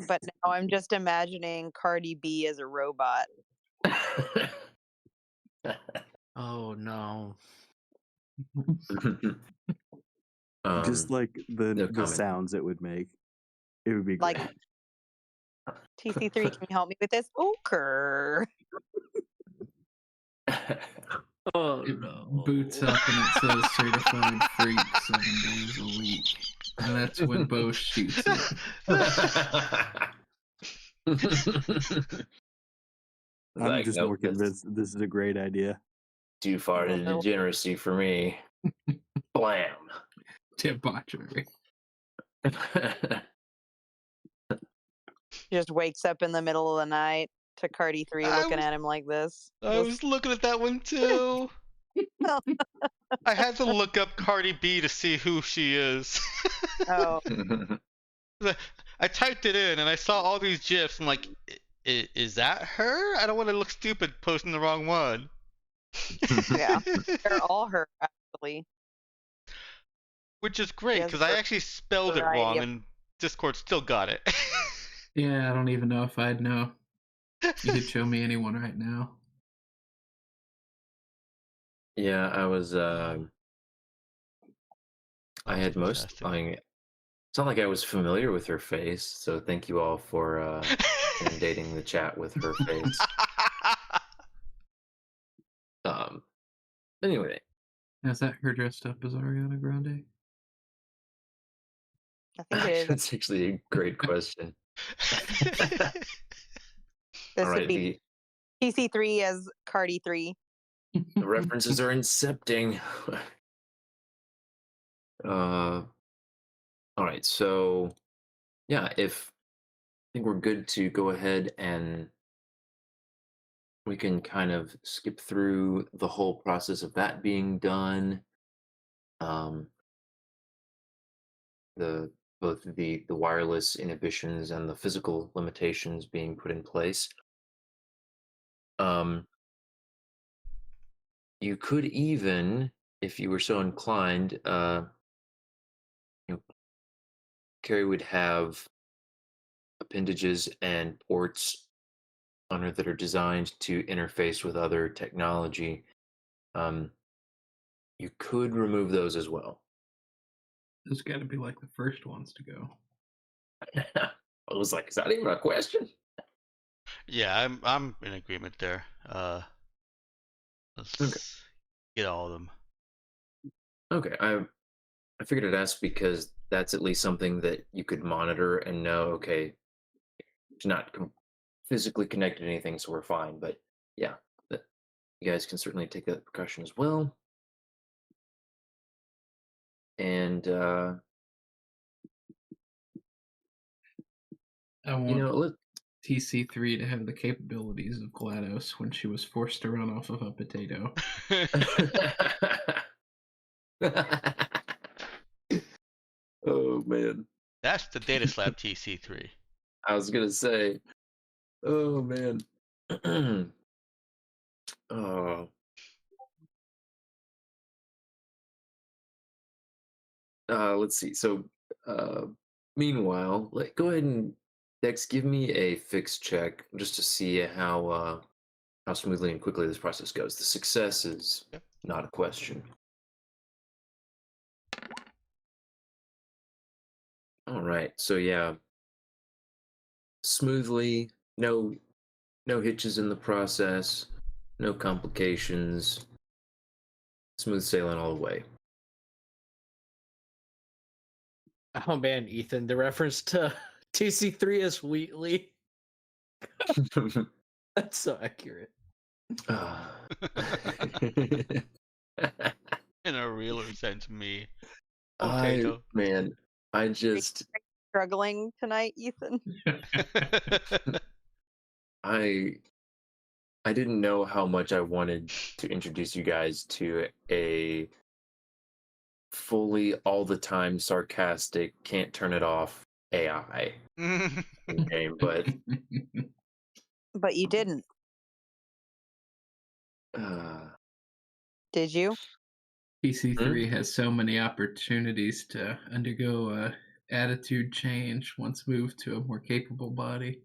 But now I'm just imagining Cardi B as a robot. Oh no. just like no the comment. sounds it would make, it would be Like, great. TC3, can you help me with this? Okay. Oh It no! boots up and it says certified freak 7 days a week. And that's when Bo shoots it. I'm Like, just nope, more that's convinced this is a great idea. too far to No. degeneracy for me. Blam. Debauchery. Just wakes up in the middle of the night to Cardi 3 looking at him like this. I was looking at that one too. I had to look up Cardi B to see who she is. Oh, I typed it in and I saw all these GIFs. I'm like, is that her? I don't want to look stupid posting the wrong one. yeah. They're all her, actually. Which is great Yes, because I for actually spelled it variety wrong of- and Discord still got it. Yeah, I don't even know if I'd know. You could show me anyone right now. Yeah, I was. I had Fantastic. it's not like I was familiar with her face, so thank you all for inundating the chat with her face. Anyway, Is that her dressed up as Ariana Grande? I think it is. that's actually a great question. This All would right, be TC3 as Cardi 3. the references are incepting. All right, so yeah, if I think we're good to go ahead and we can kind of skip through the whole process of that being done. the both the wireless inhibitions and the physical limitations being put in place. You could even, if you were so inclined, you know, Carrie would have appendages and ports on her that are designed to interface with other technology. You could remove those as well. Those got to be like the first ones to go. I was like, is that even a question? Yeah, I'm in agreement there. Let's get all of them. Okay, I figured I'd ask because that's at least something that you could monitor and know. Okay, it's not physically connected to anything, so we're fine. But yeah, that you guys can certainly take that precaution as well. And I want you know, let TC3 to have the capabilities of GLaDOS when she was forced to run off of a potato. Oh man, That's the Data Slab TC3. I was gonna say, oh man. Oh. Let's see. So, meanwhile, go ahead and Dex, give me a fix check just to see how smoothly and quickly this process goes. The success is Yep. not a question. All right. So yeah, smoothly, no hitches in the process, no complications, smooth sailing all the way. Oh man, Ethan, the reference to TC3 as Wheatley. That's so accurate. Ah. In a realer sense, me. I Potato. just Struggling tonight, Ethan? I didn't know how much I wanted to introduce you guys to a fully all the time sarcastic, can't turn it off AI game, but But you didn't, did you? TC3 has so many opportunities to undergo a attitude change once moved to a more capable body.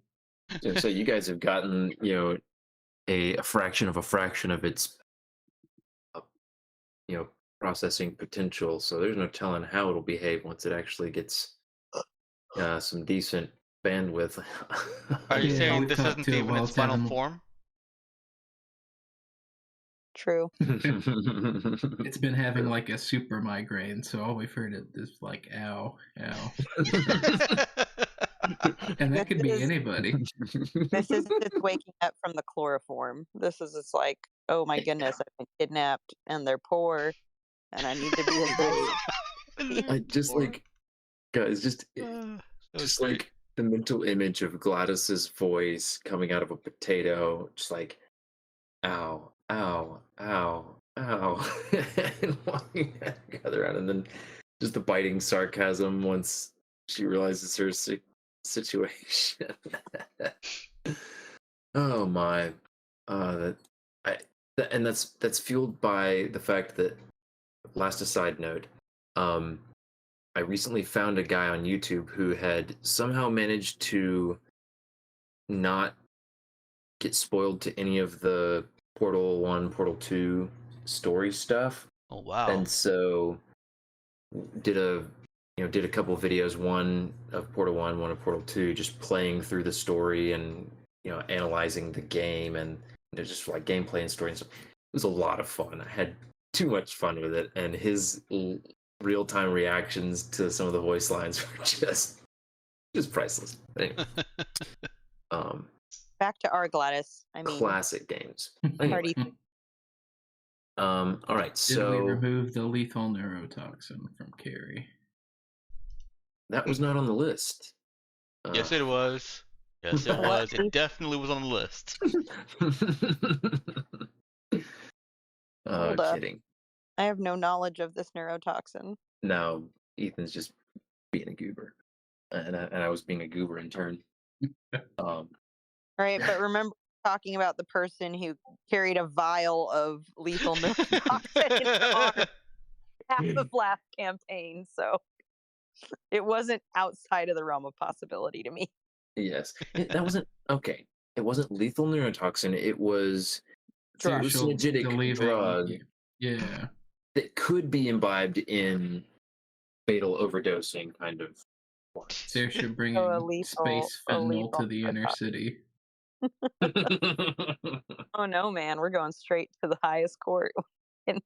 so you guys have gotten a fraction of its processing potential. So there's no telling how it'll behave once it actually gets some decent bandwidth. Are you Yeah, saying we've this talked isn't to it even while its it's final having- form? True. It's been having like a super migraine, so all we've heard is like ow, ow. And that could be This is- anybody. This is just waking up from the chloroform. This is just like, oh my goodness, I've been kidnapped and they're poor and I need to be a I just like guys, just That's like great. the mental image of Gladys's voice coming out of a potato, just like ow, ow, ow, ow, and walking together around, and then just the biting sarcasm once she realizes her situation. Oh my, and that's fueled by the fact that. Last aside note, I recently found a guy on YouTube who had somehow managed to not get spoiled to any of the Portal 1, Portal 2 story stuff. Oh wow. And so did a couple of videos, one of Portal 1, one of Portal 2, just playing through the story and analyzing the game and just like gameplay and story and stuff. It was a lot of fun. I had too much fun with it, and his real-time reactions to some of the voice lines were just priceless. Anyway, back to our Gladys. I mean, classic games. Party. Anyway, all right, Did we so remove the lethal neurotoxin from Carrie? that was not on the list. Yes, it was. Yes, it was. It definitely was on the list. Hold up. Kidding. I have no knowledge of this neurotoxin. No, Ethan's just being a goober, and I was being a goober in turn. Right, but remember talking about the person who carried a vial of lethal neurotoxin in their arm half of last campaign, so it wasn't outside of the realm of possibility to me. Yes, that wasn't okay. It wasn't lethal neurotoxin. It was Drug. Social hallucinogenic believing- drug Yeah. that could be imbibed in fatal overdosing kind of forms. They're should bring So a in lethal- space a fentanyl to lethal the inner narcotic. city. Oh no, man, we're going straight to the highest court. Man.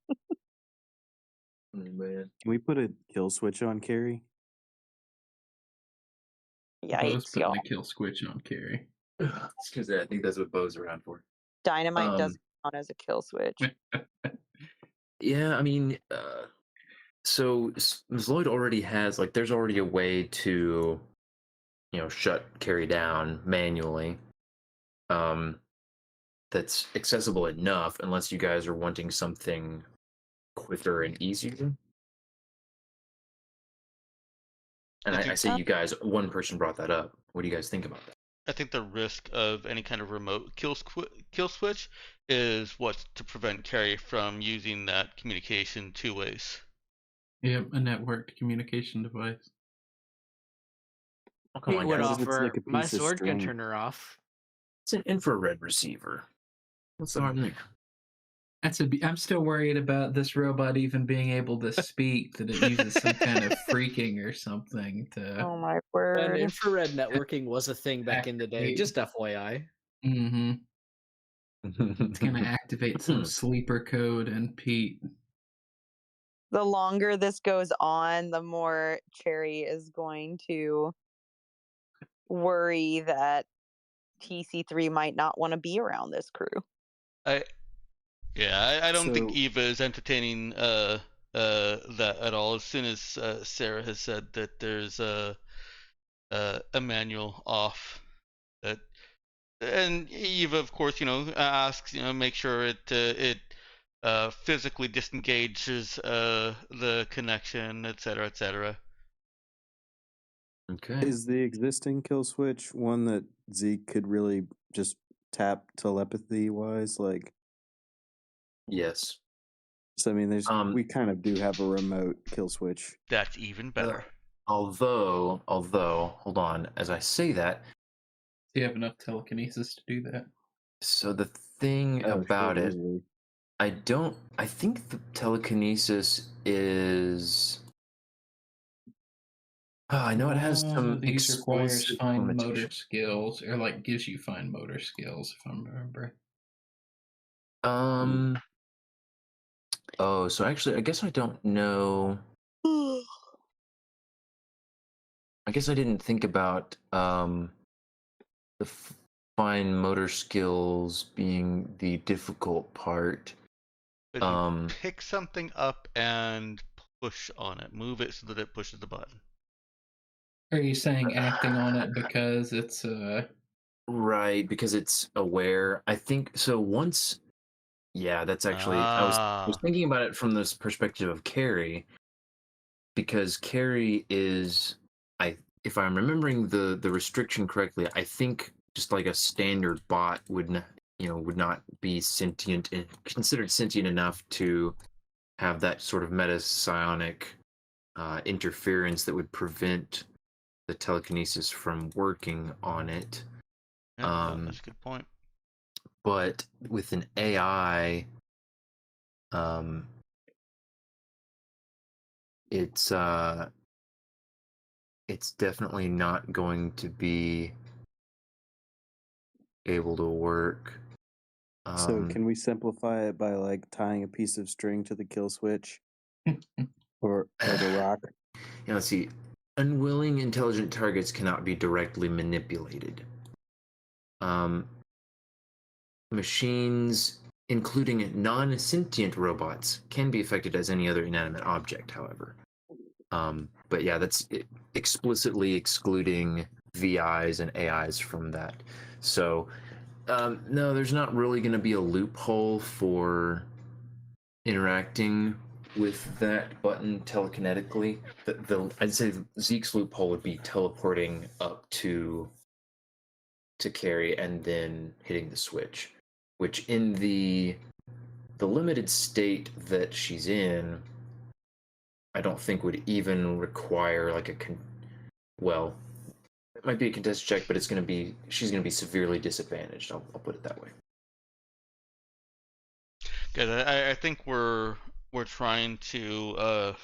Can we put a kill switch on Carrie? Bo's Yikes, putting y'all. a kill switch on Carrie. Because I think that's what Bo's around for. Dynamite Um, doesn't count as a kill switch. Yeah, I mean, so Ms. Lloyd already has there's already a way to, shut Carrie down manually. That's accessible enough, unless you guys are wanting something quicker and easier. And I I think- say you guys, one person brought that up. What do you guys think about that? I think the risk of any kind of remote kill switch is what's to prevent Carrie from using that communication two ways. Yep, a networked communication device. Oh, come He on, would guys. off. It's offer, like a my piece of sword can string." turn her off. It's an infrared receiver. What's the harm there? I'm still worried about this robot even being able to speak, that it uses some kind of freaking or something to. Oh my And word. infrared networking was a thing back in the day, Activate. just FYI. Mm-hmm. It's gonna activate some sleeper code and Pete. The longer this goes on, the more Cherry is going to worry that TC3 might not want to be around this crew. I don't think So- Eva is entertaining that at all. As soon as Sarah has said that there's a manual off, that, and Eva, of course, asks, make sure it physically disengages the connection, etc., etc. Okay. Is the existing kill switch one that Zeke could really just tap telepathy wise? Yes. So I mean, we kind of do have a remote kill switch. That's even better. Although, hold on. As I say that, Do you have enough telekinesis to do that? so the thing Oh, about sure, it, easily. I think the telekinesis is. I know it has some These requires explicit fine motor limitations. skills, or gives you fine motor skills, if I remember. Oh, so actually, I guess I don't know. I guess I didn't think about the fine motor skills being the difficult part. But you pick something up and push on it, move it so that it pushes the button. Are you saying acting on it because it's Right, because it's aware. I think so. Once, yeah, that's actually. I was thinking about it from this perspective of Carrie, because Carrie is, if I'm remembering the restriction correctly, I think just like a standard bot would not be sentient and considered sentient enough to have that sort of metapsionic interference that would prevent the telekinesis from working on it. Yeah, that's a good point. But with an AI, it's definitely not going to be able to work. So can we simplify it by tying a piece of string to the kill switch, or the rock? Let's see. Unwilling intelligent targets cannot be directly manipulated. Machines, including non-sentient robots, can be affected as any other inanimate object, however. But yeah, that's explicitly excluding VIs and AIs from that. So, no, there's not really going to be a loophole for interacting with that button telekinetically, I'd say Zeke's loophole would be teleporting up to Carrie and then hitting the switch, which in the limited state that she's in, I don't think would even require like well, it might be a contested check, but she's gonna be severely disadvantaged. I'll put it that way. Good. I think we're trying to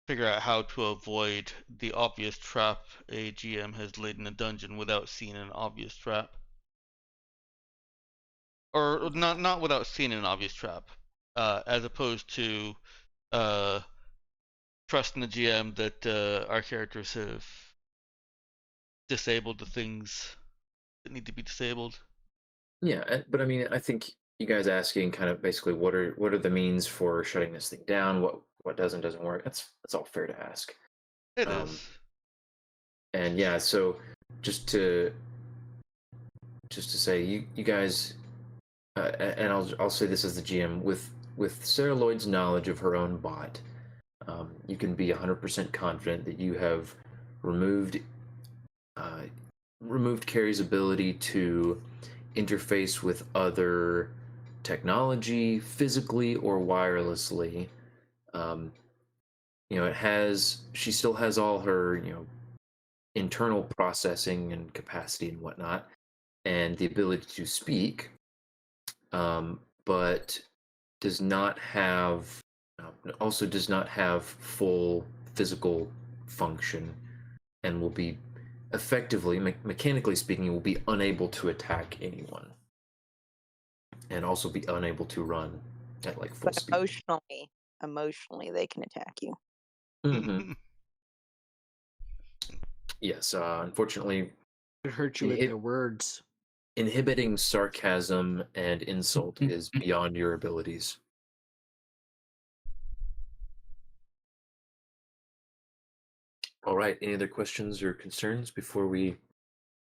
figure out how to avoid the obvious trap a GM has laid in a dungeon without seeing an obvious trap. Or not without seeing an obvious trap, as opposed to trusting the GM that our characters have disabled the things that need to be disabled. Yeah, but I mean, I think you guys asking kind of basically what are the means for shutting this thing down? What doesn't work? That's all fair to ask. It is. And yeah, so just to say, you guys, and I'll say this as the GM with Sarah Lloyd's knowledge of her own bot, you can be 100% confident that you have removed Carrie's ability to interface with other technology, physically or wirelessly. She still has all her, internal processing and capacity and whatnot, and the ability to speak, but does not have full physical function, and will be effectively, mechanically speaking, will be unable to attack anyone, and also be unable to run at like full But speed. emotionally, they can attack you. Mm-hmm. Yes, unfortunately, It hurt you with their words. inhibiting sarcasm and insult is beyond your abilities. All right. Any other questions or concerns before we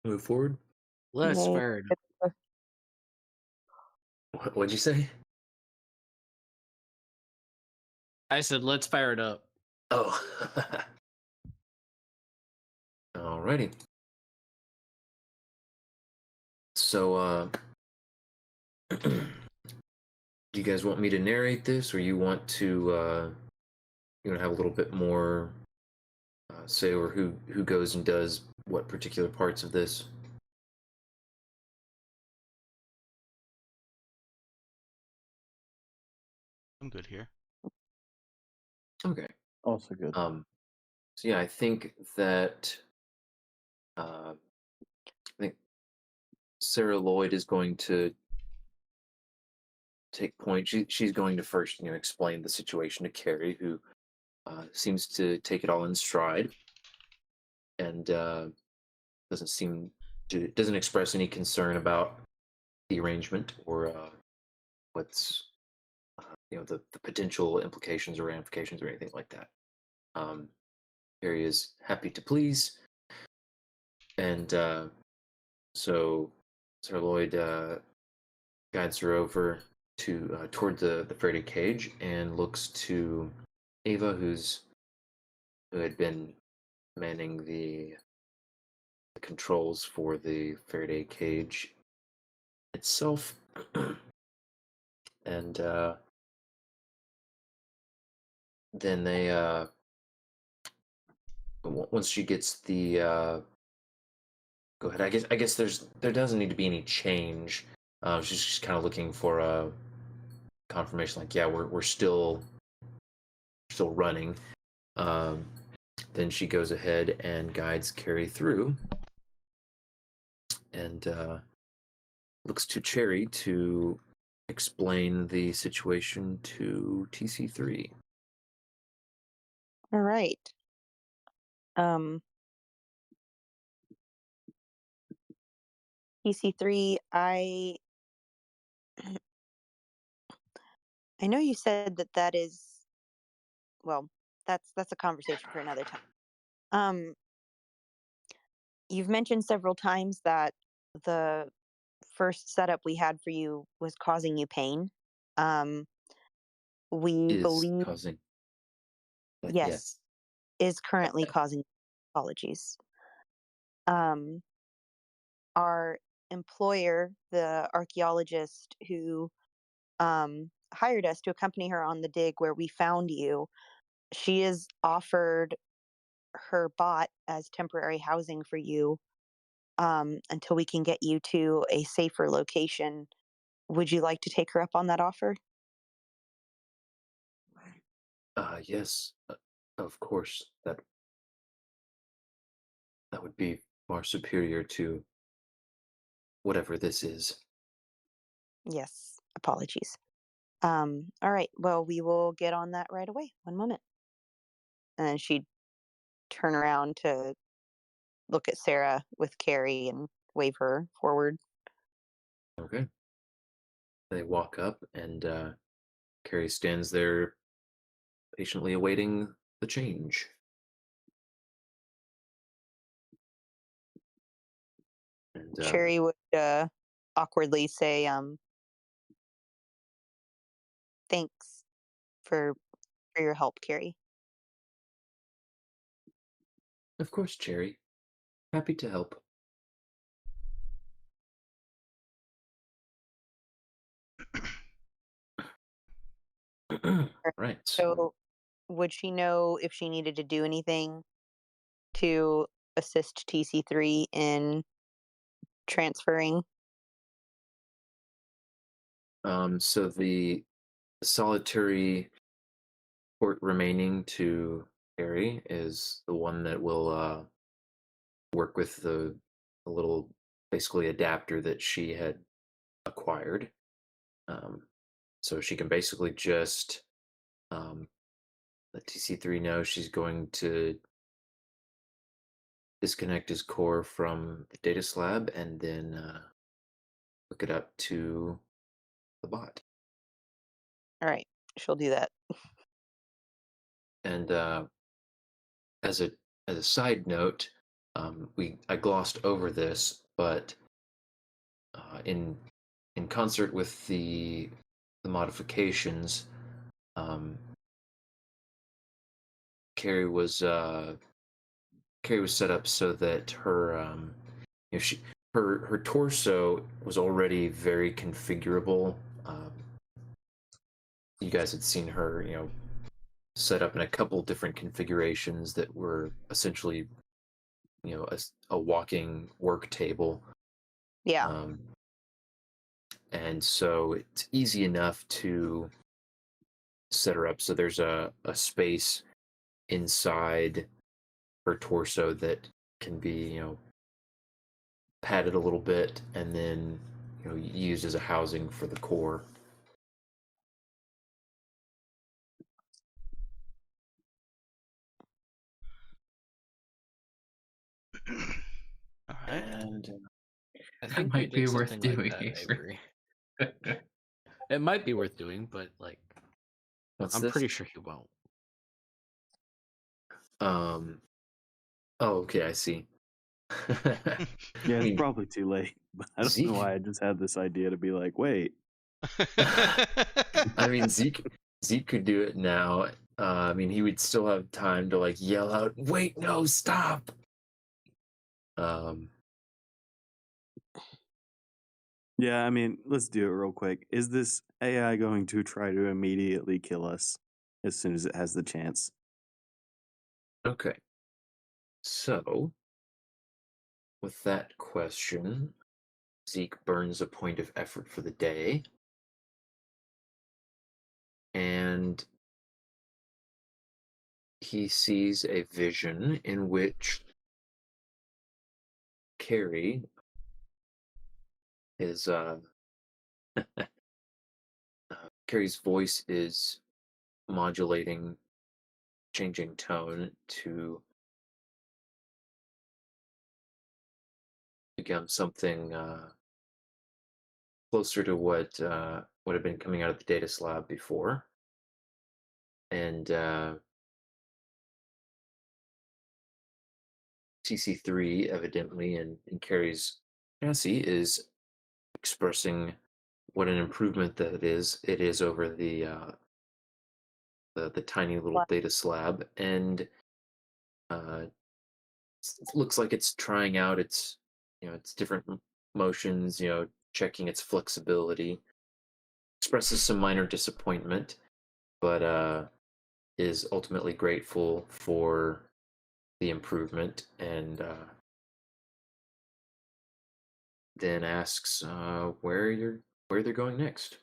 move forward? Let's Nay. fire it up. What'd you say? I said, let's fire it up. Oh. Alrighty. So, do you guys want me to narrate this, or you want to have a little bit more say over who goes and does what particular parts of this? I'm good here. Okay. Also good. So yeah, I think that Sarah Lloyd is going to take point. She's going to first, explain the situation to Carrie, who seems to take it all in stride, and doesn't express any concern about the arrangement or what's the potential implications or ramifications or anything like that. Carrie is happy to please, and so Sarah Lloyd guides her over to toward the Faraday cage and looks to Ava, who had been manning the controls for the Faraday cage itself, and then they once she gets the go ahead. I guess there doesn't need to be any change. She's just kind of looking for a confirmation, like, yeah, we're still running. Then she goes ahead and guides Carrie through, and looks to Cherry to explain the situation to TC3. All right. TC3, I know you said that is, well, that's a conversation for another time. You've mentioned several times that the first setup we had for you was causing you pain. we Is believe causing. But yes, is currently causing apologies. Um, our employer, the archaeologist who hired us to accompany her on the dig where we found you, she is offered her bot as temporary housing for you until we can get you to a safer location. Would you like to take her up on that offer? yes, of course. That would be far superior to whatever this is. Yes. Apologies. All right. Well, we will get on that right away. One moment. And then she'd turn around to look at Sarah with Carrie and wave her forward. Okay. They walk up, and Carrie stands there patiently awaiting the change. And Cherry would awkwardly say, thanks for your help, Carrie. of course, Cherry, happy to help. Right. So would she know if she needed to do anything to assist TC3 in transferring? So the solitary port remaining to Carrie is the one that will work with the little, basically, adapter that she had acquired. So she can basically just let TC3 know she's going to disconnect his core from the data slab and then hook it up to the bot. All right, she'll do that. And as a side note, I glossed over this, but in concert with the modifications, Carrie was set up so that her her torso was already very configurable. You guys had seen her, set up in a couple different configurations that were essentially, a walking work table. Yeah. And so it's easy enough to set her up so there's a space inside her torso that can be, padded a little bit and then, used as a housing for the core. All right. And I That think we might did be worth something like doing, that, Avery. Avery. It might be worth doing, but like What's I'm this? pretty sure he won't. Oh, okay, I see. Yeah, I it's mean, probably too late. But I don't know Zeke. why I just had this idea to be like, wait, I mean, Zeke could do it now. I mean, he would still have time to like yell out, "Wait, no, stop!" yeah, I mean, let's do it real quick. Is this AI going to try to immediately kill us as soon as it has the chance? Okay. So, with that question, Zeke burns a point of effort for the day. And he sees a vision in which Carrie is Carrie's voice is modulating, changing tone to become something closer to what would have been coming out of the data slab before. And TC3 evidently in Carrie's chassis is expressing what an improvement that it is over the the tiny little What? data slab, and it looks like it's trying out its different motions, checking its flexibility. Expresses some minor disappointment, but is ultimately grateful for the improvement, and then asks where they're going next.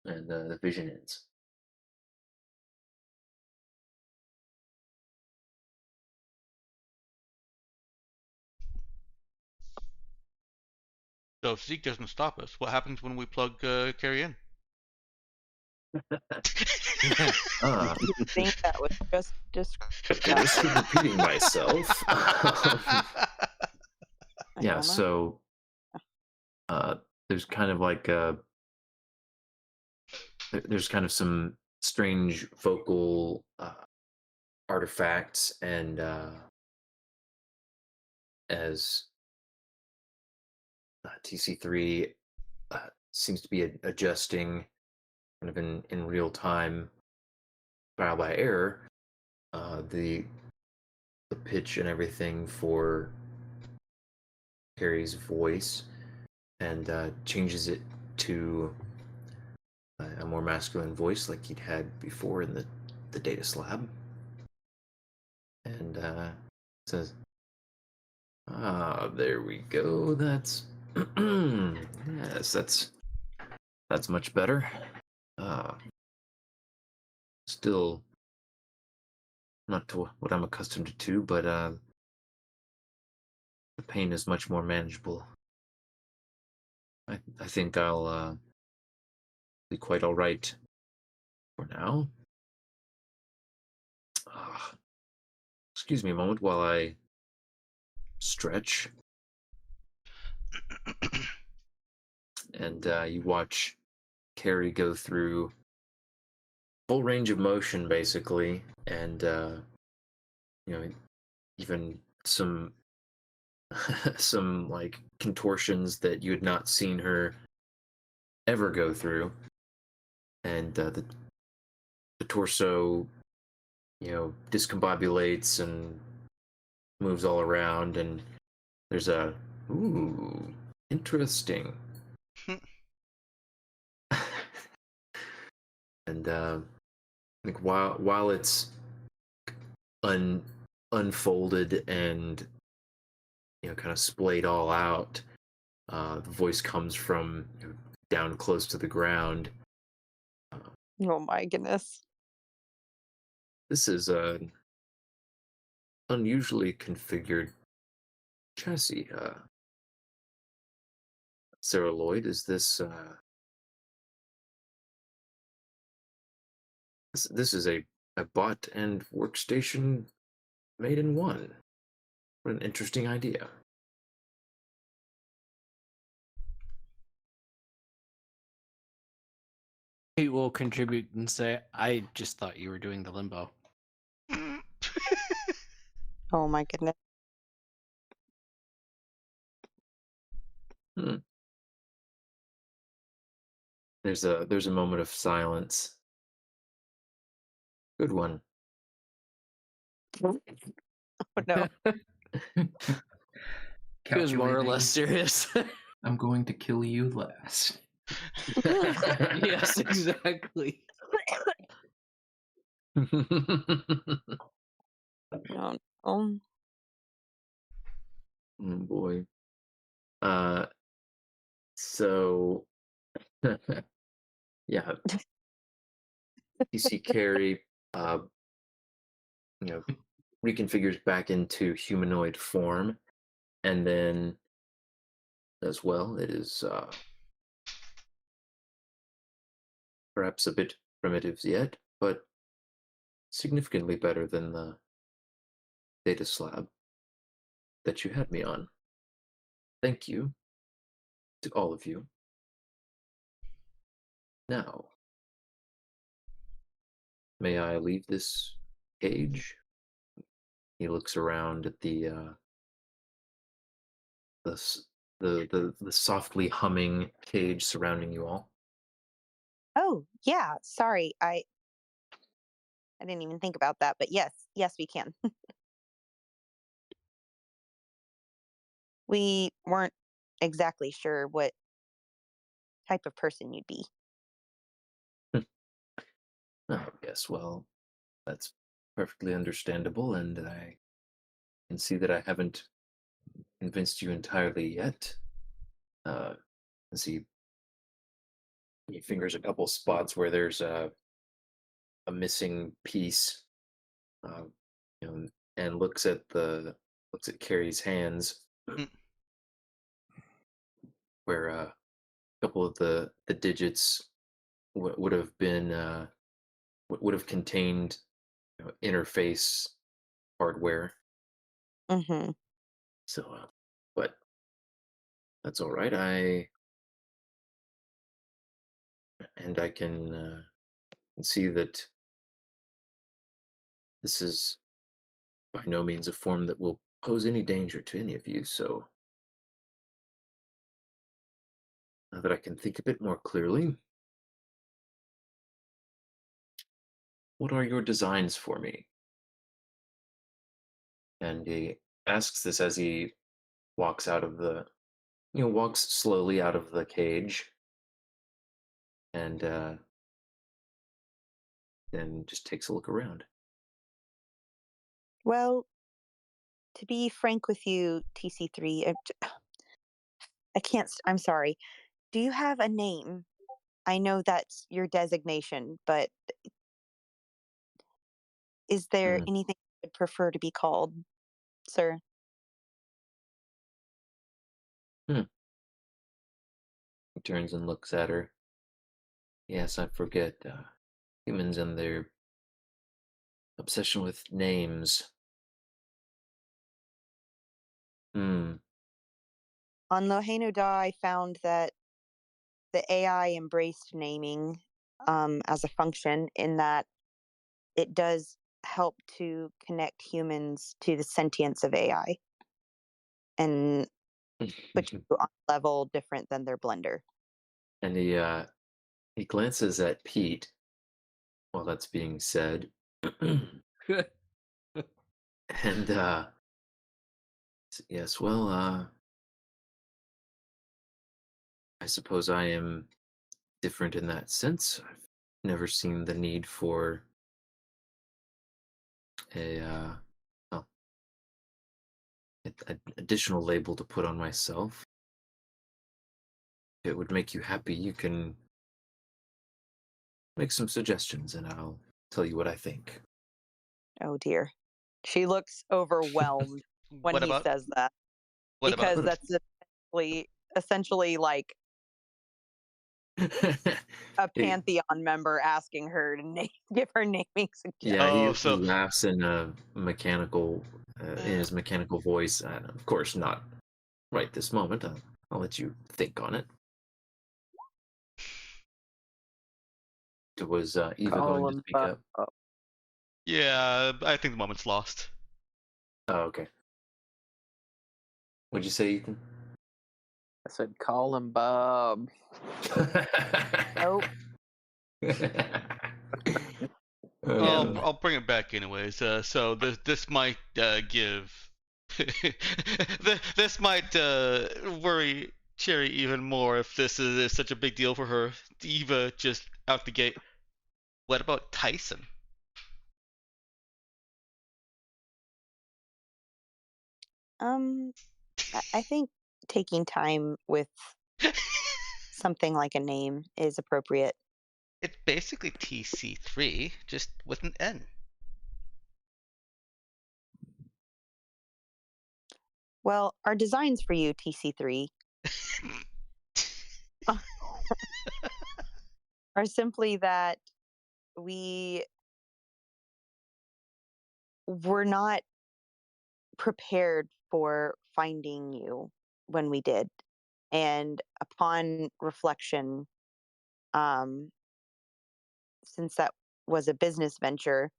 And the vision ends. So if Zeke doesn't stop us, what happens when we plug Carrie in? Ah, You think that was just at the risk of repeating myself. Yeah, Hold on. so there's kind of like there's kind of some strange vocal artifacts, and as TC3 seems to be adjusting kind of in real time, trial by error, the pitch and everything for Carrie's voice, and changes it to a more masculine voice like he'd had before in the data slab, and says, "Ah, there we go. That's yes, that's much better. Uh, Still not to what I'm accustomed to, but the pain is much more manageable. I think I'll be quite all right for now. Ah, excuse me a moment while I stretch." And you watch Carrie go through full range of motion, basically, and even some some like contortions that you had not seen her ever go through, and the torso, discombobulates and moves all around, and there's a ooh, interesting. And I think while it's unfolded and kind of splayed all out, the voice comes from down close to the ground. Oh my goodness. This is an unusually configured chassis. Sarah Lloyd, is this is a bot and workstation made in one. What an interesting idea. He will contribute and say, I just thought you were doing the limbo. Oh my goodness. There's a moment of silence. Good one. Oh no. He was more or Calculating. less serious. I'm going to kill you last. Yes, exactly. Oh no. Oh boy. So yeah, you see Carrie reconfigures back into humanoid form, and then as well it is perhaps a bit primitive yet, but significantly better than the data slab that you had me on. Thank you to all of you. Now, may I leave this cage? He looks around at the the softly humming cage surrounding you all. Oh, yeah. Sorry. I didn't even think about that, but yes, yes, we can. We weren't exactly sure what type of person you'd be. Oh, yes, well, that's perfectly understandable, and I can see that I haven't convinced you entirely yet. As he fingers a couple spots where there's a missing piece, uh, you know, and looks at Carrie's hands, Mm. where a couple of the digits would have been would have contained interface hardware. Mm-hmm. So, but that's all right. I can see that this is by no means a form that will pose any danger to any of you. So now that I can think a bit more clearly, what are your designs for me? And he asks this as he walks out of walks slowly out of the cage, and then just takes a look around. Well, to be frank with you, TC3, I can't. I'm sorry. Do you have a name? I know that's your designation, but is there Hmm. anything you would prefer to be called, sir? Hmm. He turns and looks at her. Yes, I forget. Humans and their obsession with names. Hmm. On Lohenu Da, I found that the AI embraced naming as a function in that it does help to connect humans to the sentience of AI and put you on a level different than their blender. And he glances at Pete while that's being said, and yes, well, I suppose I am different in that sense. I've never seen the need for a well, additional label to put on myself. If it would make you happy, you can make some suggestions, and I'll tell you what I think. Oh dear. She looks overwhelmed when What he about says that what about? because that's essentially like a He- pantheon member asking her to give her naming suggestions. yeah, Oh, he so laughs in a mechanical, in his mechanical voice. Of course, not right this moment. I'll let you think on it. Was Eva going Call to him speak Bob. up? yeah, I think the moment's lost. Oh, okay. What'd you say, Ethan? I said, call him Bob. Nope. Oh, I'll bring it back anyways. So this might give this might worry Cherry even more if this is such a big deal for her. Eva just out the gate. What about Tyson? I think taking time with something like a name is appropriate. It's basically TC3, just with an N. Well, our designs for you, TC3, are simply that we were not prepared for finding you when we did. And upon reflection, um, since that was a business venture,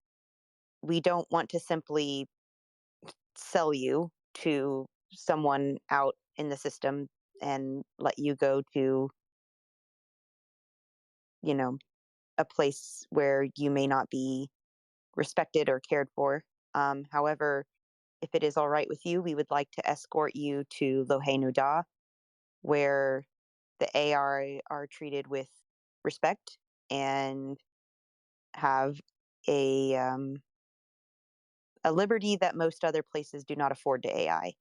we don't want to simply sell you to someone out in the system and let you go to, you know, a place where you may not be respected or cared for. However, if it is all right with you, we would like to escort you to Lohe Nuda, where the AI are treated with respect and have a liberty that most other places do not afford to AI.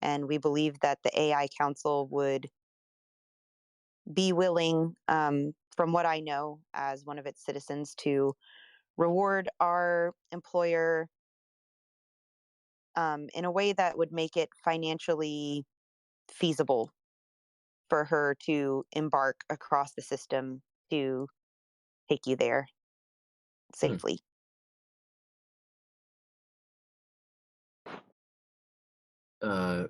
And we believe that the AI Council would be willing, from what I know as one of its citizens, to reward our employer in a way that would make it financially feasible for her to embark across the system to take you there safely. You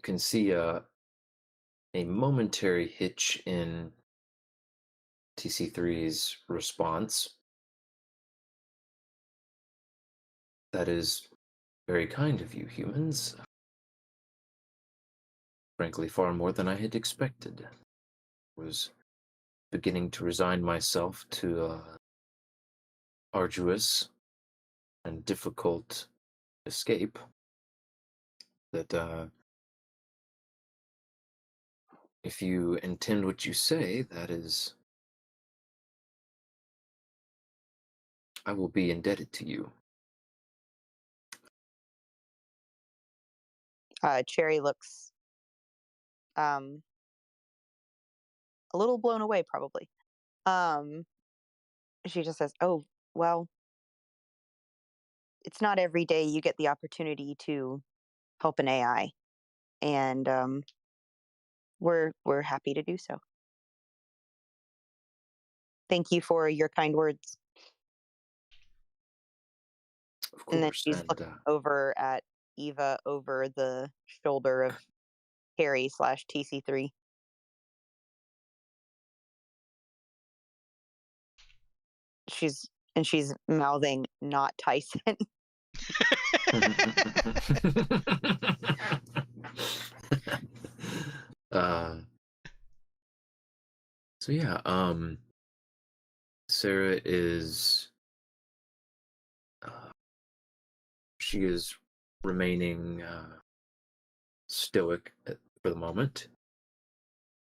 can see a momentary hitch in TC3's response. That is very kind of you, humans. Frankly, far more than I had expected. I was beginning to resign myself to arduous and difficult escape. That if you intend what you say, that is, I will be indebted to you. Cherry looks a little blown away, probably. She just says, "Oh, well, it's not every day you get the opportunity to help an AI, and we're happy to do so. Thank you for your kind words." Of And then course, she's looking over at Eva over the shoulder of Harry / TC3. She's mouthing, "Not Tyson." So yeah, Sarah is she is remaining stoic for the moment,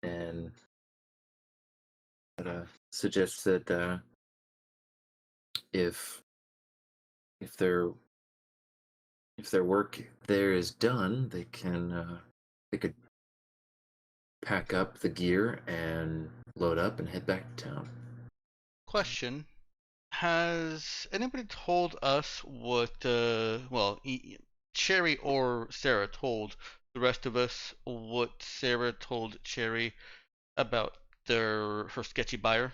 and suggests that if their work there is done, they could pack up the gear and load up and head back to town. Question: has anybody told us what? Cherry or Sarah told the rest of us what Sarah told Cherry about her sketchy buyer?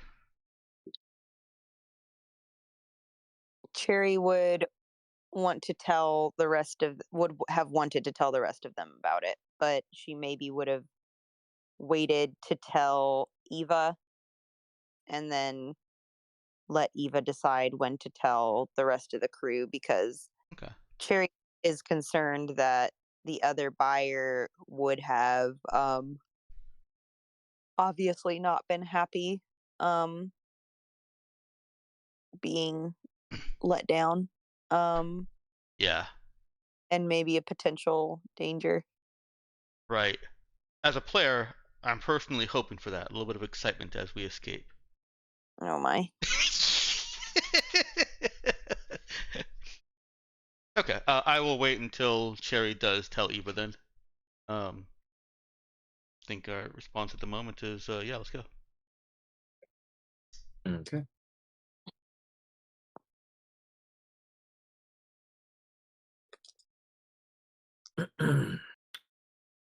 Cherry would want to tell the rest of would have wanted to tell the rest of them about it, but she maybe would have waited to tell Eva and then let Eva decide when to tell the rest of the crew, because Okay. Cherry is concerned that the other buyer would have obviously not been happy being let down, Yeah. and maybe a potential danger. Right. As a player, I'm personally hoping for that, a little bit of excitement as we escape. Oh my. Okay, I will wait until Cherry does tell Eva then. I think our response at the moment is, yeah, let's go. Okay.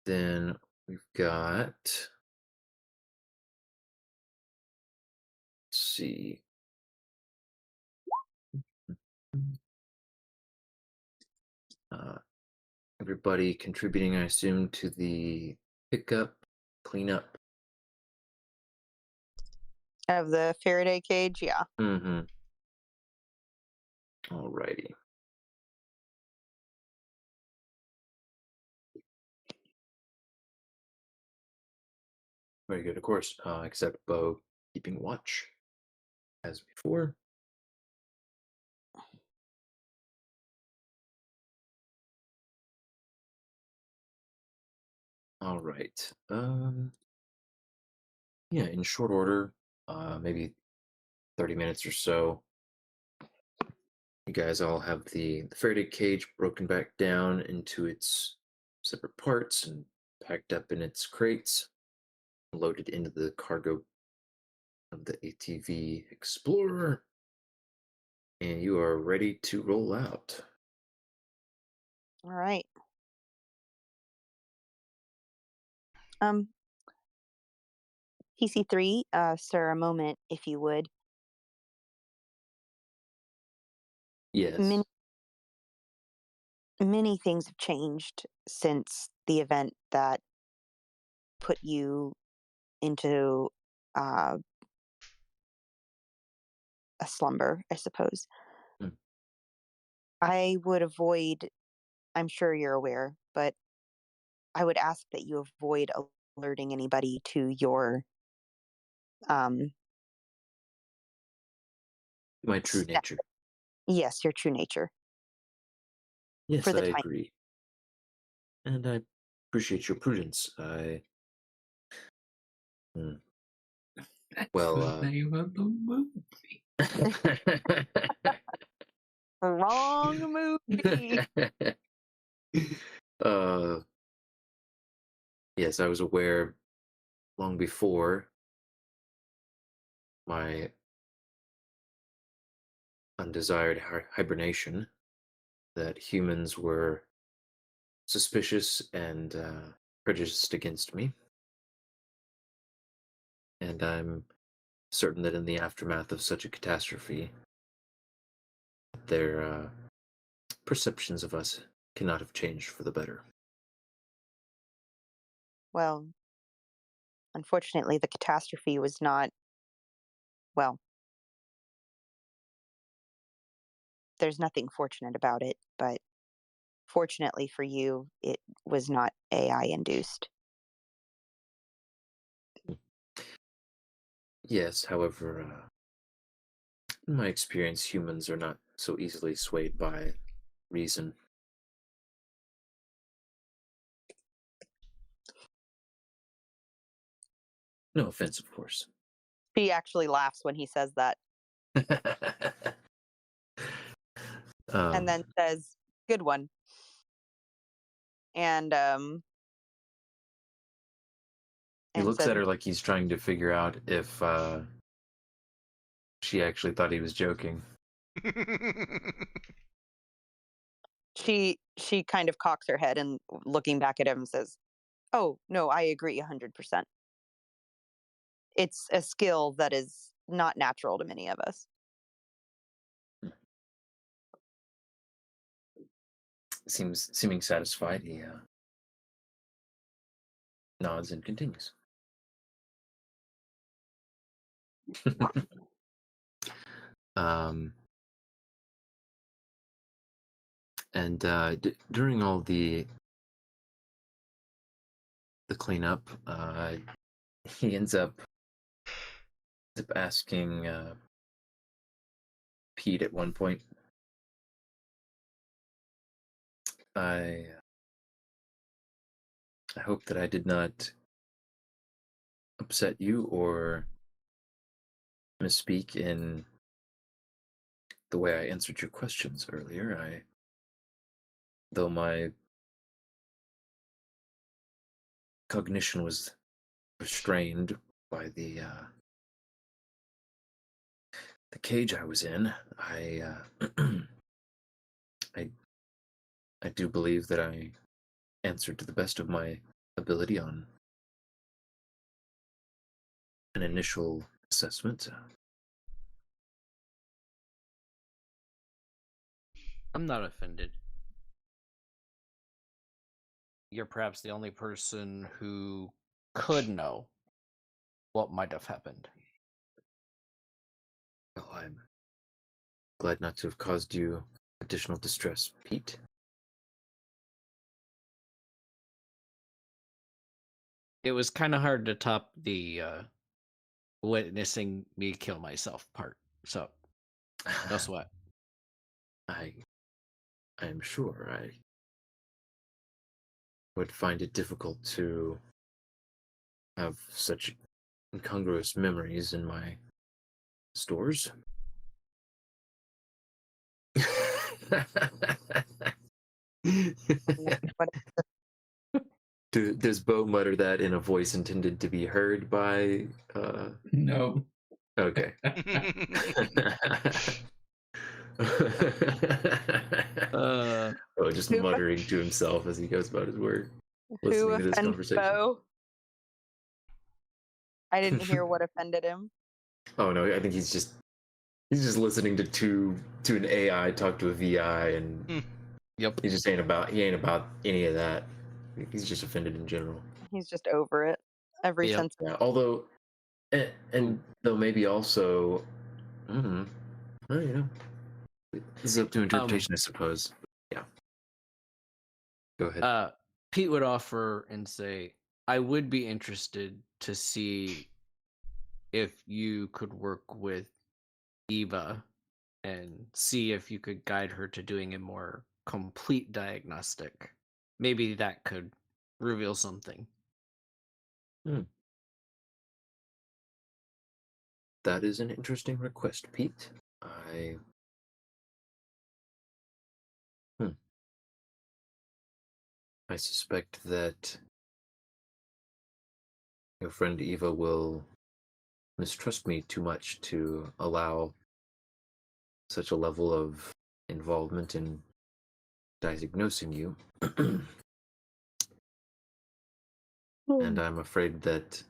Then we've got, let's see. Everybody contributing, I assume, to the pickup, cleanup. Of the Faraday cage, yeah. Mm-hmm. Alrighty. Very good, of course. Except Bo keeping watch as before. All right. Yeah, in short order, maybe 30 minutes or so. You guys all have the Faraday cage broken back down into its separate parts and packed up in its crates, loaded into the cargo of the ATV Explorer, and you are ready to roll out. All right. PC3, sir, a moment, if you would. Yes. Many things have changed since the event that put you into a slumber, I suppose. Hmm. I would avoid, I'm sure you're aware, but I would ask that you avoid alerting anybody to your My true step. nature. Yes, your true nature. Yes, For the I time. agree. And I appreciate your prudence. I. That's Well, the name of the movie. Wrong movie. Yes, I was aware long before my undesired hibernation that humans were suspicious and prejudiced against me. And I'm certain that in the aftermath of such a catastrophe, their perceptions of us cannot have changed for the better. Well, unfortunately, the catastrophe was not, well, there's nothing fortunate about it, but fortunately for you, it was not AI induced. Yes, however, in my experience, humans are not so easily swayed by reason. No offense, of course. She actually laughs when he says that and then says, "Good one." And he and looks says, at her like he's trying to figure out if she actually thought he was joking. she kind of cocks her head and looking back at him says, "Oh, no, I agree 100%. It's a skill that is not natural to many of us." Seeming satisfied, he nods and continues. And during all the cleanup, he ends up asking Pete at one point, I hope that I did not upset you or misspeak in the way I answered your questions earlier. Though my cognition was restrained by the cage I was in, I do believe that I answered to the best of my ability on an initial assessment. I'm not offended. You're perhaps the only person who could know what might have happened. Well, I'm glad not to have caused you additional distress, Pete. It was kind of hard to top the witnessing me kill myself part. So, no sweat. I'm sure I would find it difficult to have such incongruous memories in my stores. Does Bo mutter that in a voice intended to be heard by? No. Okay. Oh, just Who- muttering to himself as he goes about his work, Who listening to this offended conversation. Bo? I didn't hear what offended him. Oh no, I think he's just listening to an AI talk to a VI, and Yep. he just ain't about any of that. He's just offended in general. He's just over it. Every Yep. sense. Yeah, although, and though maybe also, well, you know, this is up to interpretation, I suppose. Yeah. Go ahead. Pete would offer and say, I would be interested to see if you could work with Eva and see if you could guide her to doing a more complete diagnostic. Maybe that could reveal something. That is an interesting request, Pete. I suspect that your friend Eva will mistrust me too much to allow such a level of involvement in diagnosing you. And I'm afraid that,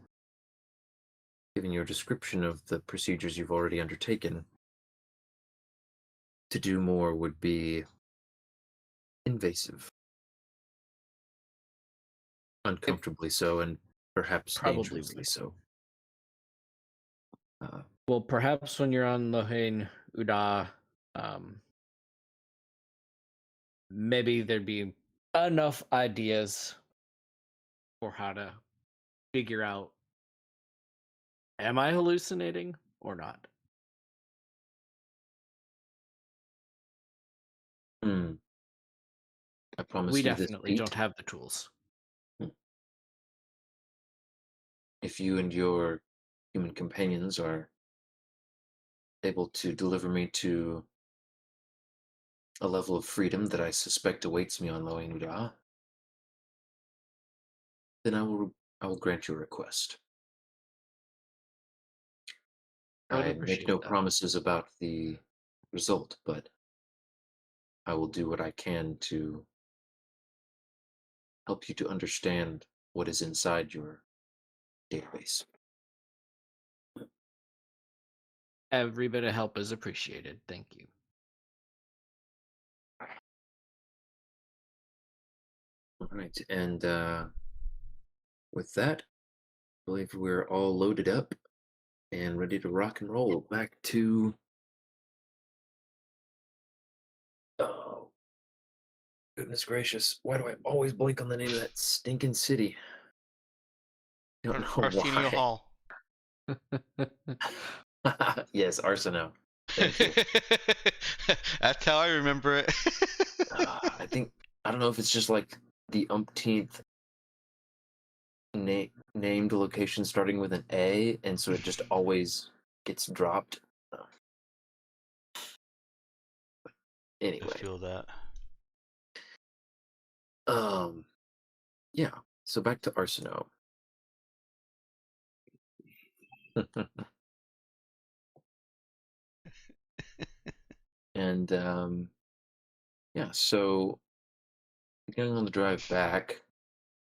given your description of the procedures you've already undertaken, to do more would be invasive. Uncomfortably so, and perhaps Probably dangerously would. so. Well, perhaps when you're on Lohain Uda, maybe there'd be enough ideas for how to figure out, am I hallucinating or not? I promise We you this, definitely Pete. don't have the tools. If you and your human companions are able to deliver me to a level of freedom that I suspect awaits me on Loin Uda, then I will grant your request. I would I make appreciate no that. promises about the result, but I will do what I can to help you to understand what is inside your database. Every bit of help is appreciated. Thank you. All right, and with that, I believe we're all loaded up and ready to rock and roll. Back to goodness gracious, why do I always blank on the name of that stinking city? I don't know Arsenio why. Hall. Yes, Arsenal. That's how I remember it. I don't know if it's just like the umpteenth named location starting with an A, and so it just always gets dropped. But I anyway, feel that. yeah. So back to Arsenal. And yeah, so getting on the drive back.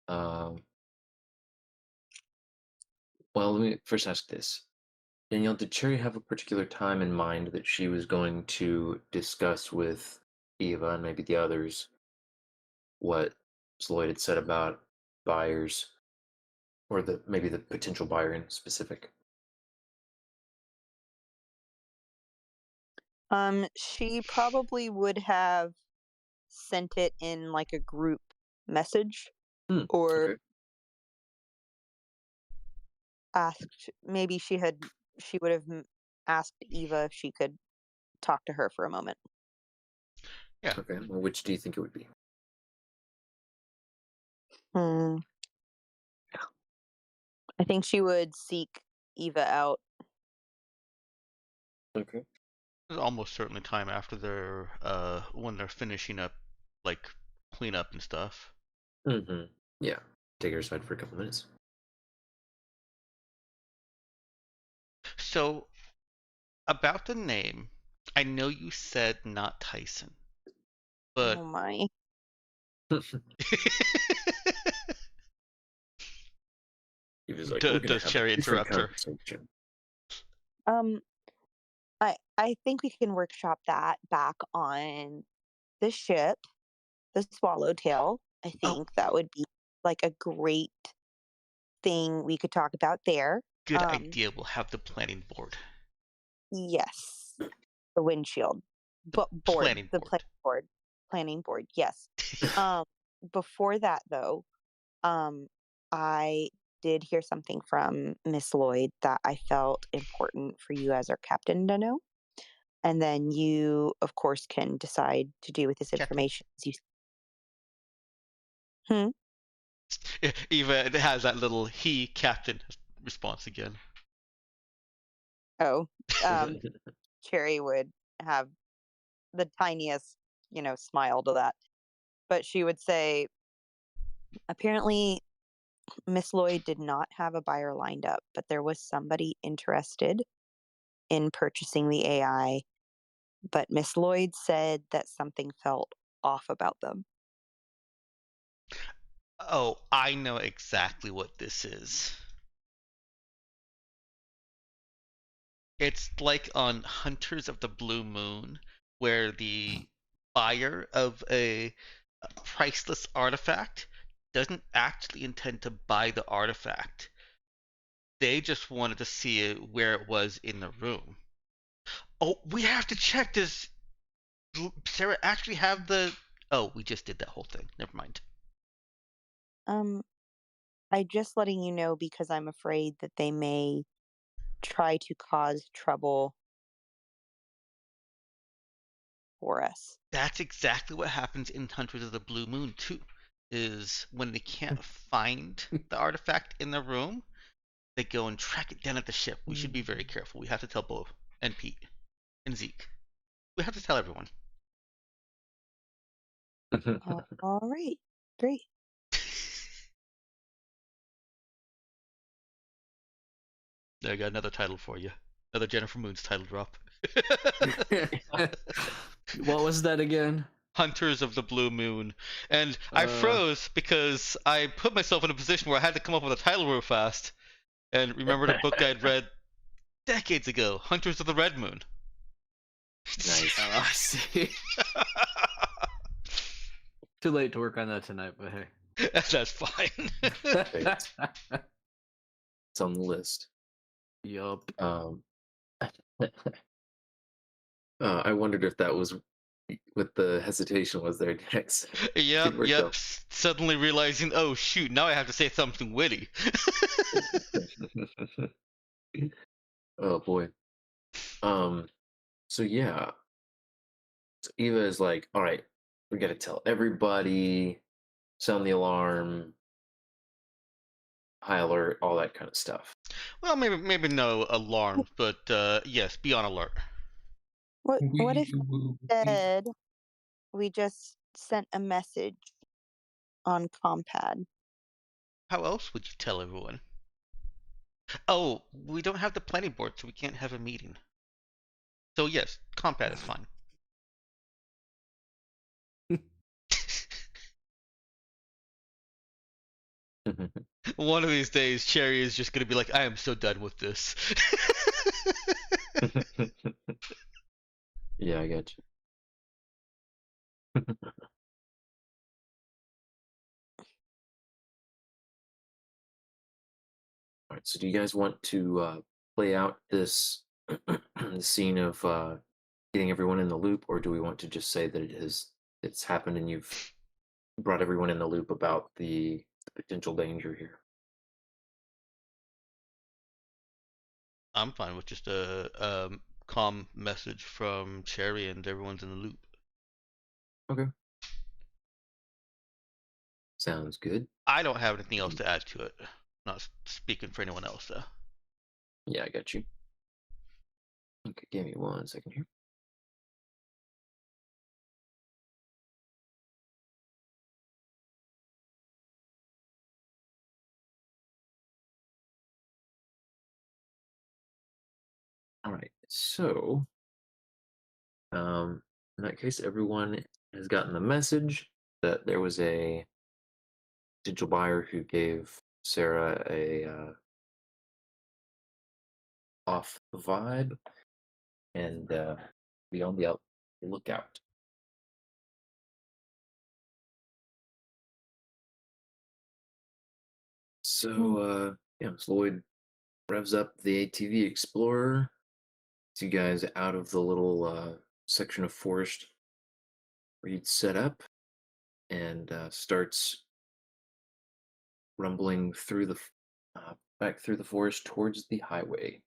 Well, let me first ask this. Danielle, did Cherry have a particular time in mind that she was going to discuss with Eva and maybe the others what Lloyd had said about buyers, or maybe the potential buyer in specific? She probably would have sent it in like a group message or Okay. asked, maybe she would have asked Eva if she could talk to her for a moment. Yeah. Okay. Well, which do you think it would be? Hmm. I think she would seek Eva out. Okay. There's almost certainly time after they're when they're finishing up like cleanup and stuff. Mm-hmm. Yeah. Take her aside for a couple minutes. So about the name, I know you said not Tyson, but Oh my. He was like, "We're gonna does have Cherry a different interrupt her? conversation." Um, I think we can workshop that back on the ship, the Swallowtail. I Oh, think that would be like a great thing we could talk about there. good idea. We'll have the planning board. Yes, the windshield, board, planning the board. planning board. Yes. Before that though, I did hear something from Miss Lloyd that I felt important for you as our captain to know. And then you, of course, can decide to do with this Captain. information as you. Eva has that little he captain response again. Oh, Cherry would have the tiniest, smile to that. But she would say, apparently, Miss Lloyd did not have a buyer lined up, but there was somebody interested in purchasing the AI. But Miss Lloyd said that something felt off about them. Oh, I know exactly what this is. It's like on Hunters of the Blue Moon, where the buyer of a priceless artifact doesn't actually intend to buy the artifact. They just wanted to see it where it was in the room. Oh, we have to check. Does Sarah actually have the... Oh, we just did that whole thing. Never mind. I'm just letting you know because I'm afraid that they may try to cause trouble for us. That's exactly what happens in Hunters of the Blue Moon too. Is when they can't find the artifact in the room, they go and track it down at the ship. We should be very careful. We have to tell Bo and Pete and Zeke. We have to tell everyone. All right, great. There, I got another title for you. Another Jennifer Moon's title drop. What was that again? Hunters of the Blue Moon. And I froze because I put myself in a position where I had to come up with a title real fast. And remembered a book I'd read decades ago, Hunters of the Red Moon. Nice. Oh, I see. Too late to work on that tonight, but hey. That's fine. It's on the list. Yup. I wondered if that was what the hesitation was there, Dex. Yep, Good work, yep. though. Suddenly realizing, oh shoot, now I have to say something witty. Oh boy. So yeah. So Eva is like, all right, we gotta tell everybody, sound the alarm, high alert, all that kind of stuff. Well, maybe no alarm, but yes, be on alert. What if instead we just sent a message on Compad? How else would you tell everyone? Oh, we don't have the planning board, so we can't have a meeting. So yes, Compad is fine. One of these days, Cherry is just gonna be like, I am so done with this. Yeah, I got you. All right, so do you guys want to play out this scene of getting everyone in the loop, or do we want to just say that it's happened and you've brought everyone in the loop about the potential danger here? I'm fine with just a calm message from Cherry and everyone's in the loop. Okay. Sounds good. I don't have anything else to add to it. Not speaking for anyone else, though. Yeah, I got you. Okay, give me 1 second here. All right, so in that case, everyone has gotten the message that there was a digital buyer who gave Sarah a off vibe, and be on the lookout. So yeah, so Lloyd revs up the ATV Explorer. Gets you guys out of the little section of forest where you'd set up, and starts rumbling through the back through the forest towards the highway.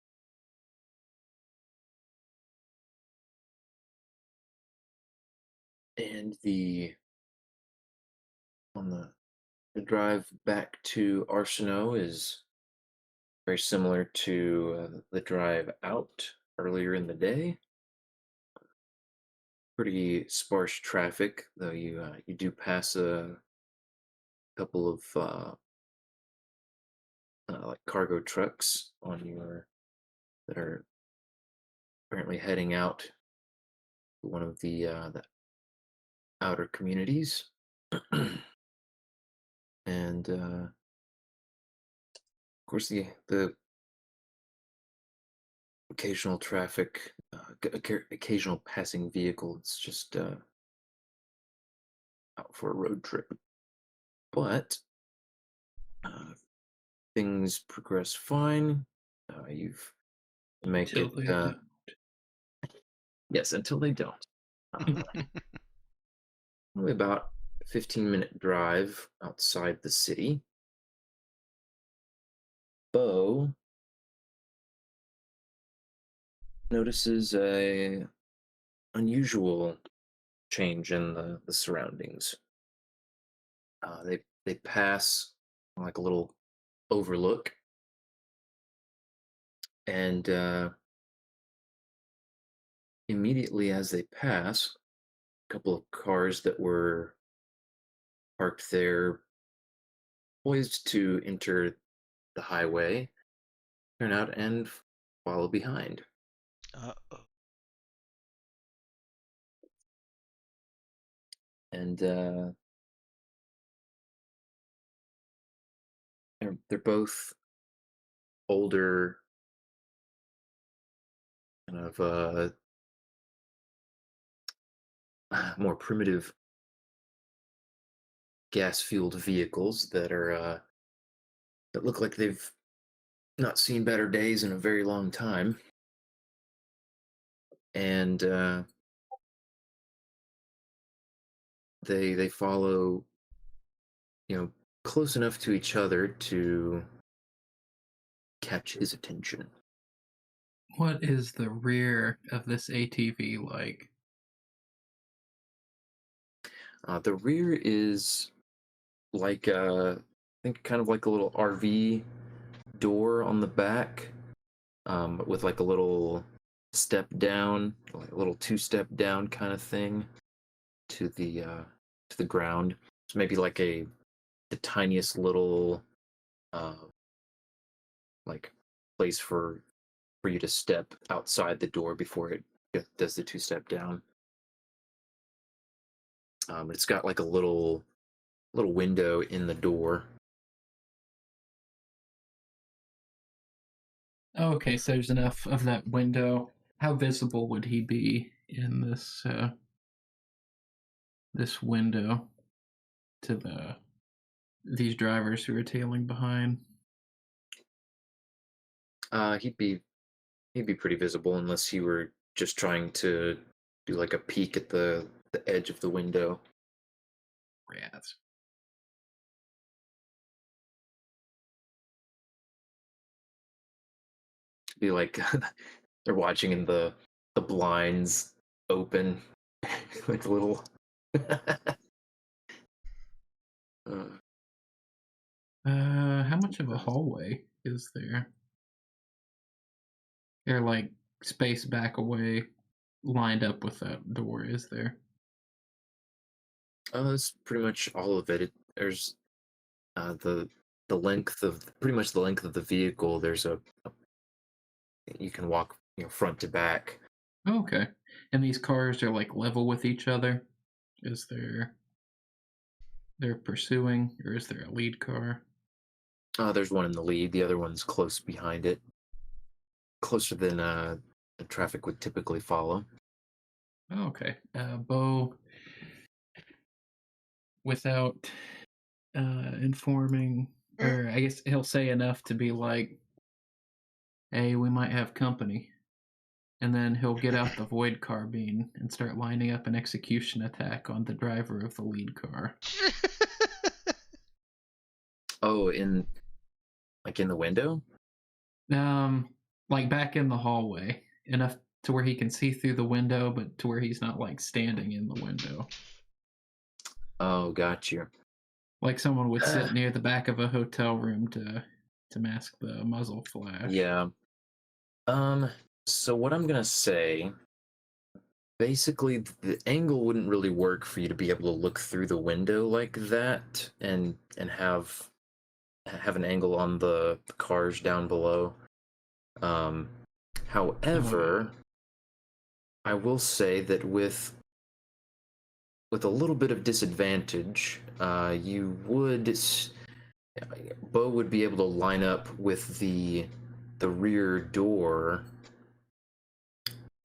And on the drive back to Arsinoe is very similar to the drive out earlier in the day. Pretty sparse traffic, though you do pass a couple of like cargo trucks that are apparently heading out to one of the outer communities. And of course the occasional traffic, occasional passing vehicle. It's just out for a road trip. But things progress fine. You've make Till it. they don't. Yes, until they don't. Only about a 15-minute drive outside the city. Bo notices a unusual change in the surroundings. They pass like a little overlook, and immediately as they pass, a couple of cars that were parked there, poised to enter the highway, turn out and follow behind. Uh-oh. And they're both older, kind of more primitive gas-fueled vehicles that look like they've not seen better days in a very long time. And they follow, close enough to each other to catch his attention. What is the rear of this ATV like? The rear is like I think kind of like a little RV door on the back, with like a little step down, like a little 2-step down kind of thing to the ground. So maybe like the tiniest little like place for you to step outside the door before it does the 2-step down. It's got like a little window in the door. Oh, okay, so there's enough of that window. How visible would he be in this window to these drivers who are tailing behind? He'd be pretty visible unless you were just trying to do like a peek at the edge of the window. Rats. be like they're watching and the blinds open, like little. How much of a hallway is there? They're like space back away, lined up with that door. Is there? That's pretty much all of it. There's the length of pretty much the length of the vehicle. There's a you can walk front to back. Oh, okay. And these cars are like level with each other. Is there? They're pursuing, or is there a lead car? There's one in the lead. The other one's close behind it, closer than the traffic would typically follow. Oh, okay. Bo, without informing, or I guess he'll say enough to be like, "Hey, we might have company," and then he'll get out the void carbine and start lining up an execution attack on the driver of the lead car. Oh, in the window? Like back in the hallway, enough to where he can see through the window, but to where he's not like standing in the window. Oh, got you. Like someone would sit near the back of a hotel room to mask the muzzle flash. Yeah. So what I'm gonna say, basically, the angle wouldn't really work for you to be able to look through the window like that and have an angle on the cars down below. However, I will say that with a little bit of disadvantage, Bo would be able to line up with the rear door,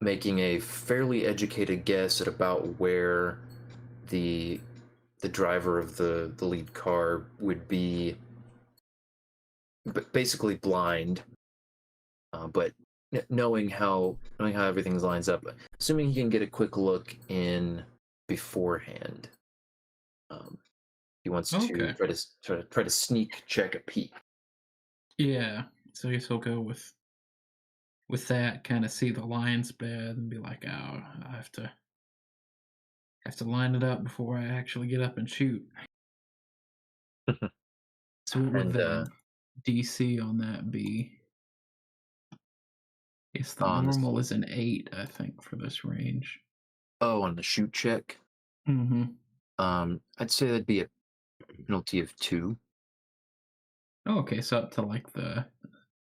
making a fairly educated guess at about where the driver of the lead car would be, basically blind, but knowing how everything lines up, assuming he can get a quick look in beforehand. He wants to try to sneak check a peek. Yeah, so I guess he'll go with that, kind of see the lion's bed and be like, "Oh, I have to line it up before I actually get up and shoot." So what would the DC on that be? Yes, the normal is an 8, I think, for this range. Oh, on the shoot check? Mm-hmm. I'd say that'd be a penalty of 2. Oh, okay, so up to like the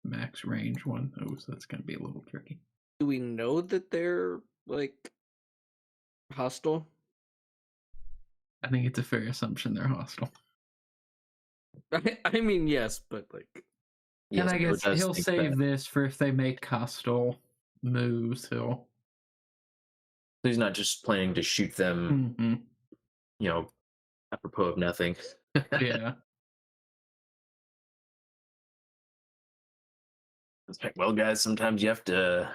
max range one. Oh, so that's gonna be a little tricky. Do we know that they're like hostile? I think it's a fair assumption they're hostile. I mean, yes, but like. And I guess he'll save this for if they make hostile moves. So he's not just planning to shoot them, apropos of nothing. Yeah. It's like, well, guys, sometimes you have to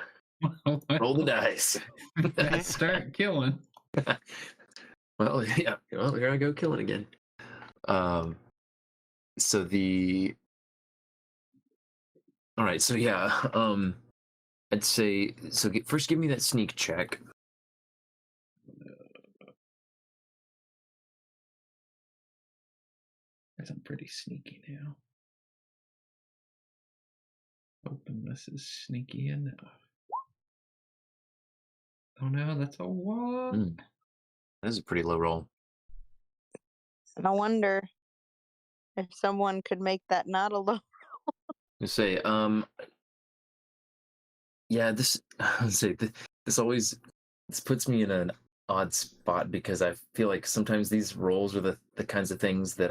roll the dice. Start killing. Well, yeah. Well, here I go killing again. All right, so yeah, I'd say, so first give me that sneak check. I'm pretty sneaky now. Openness is sneaky enough. Oh no, that's a 1. That is a pretty low roll. No wonder if someone could make that not a low. You say, yeah, this puts me in an odd spot because I feel like sometimes these rolls are the kinds of things that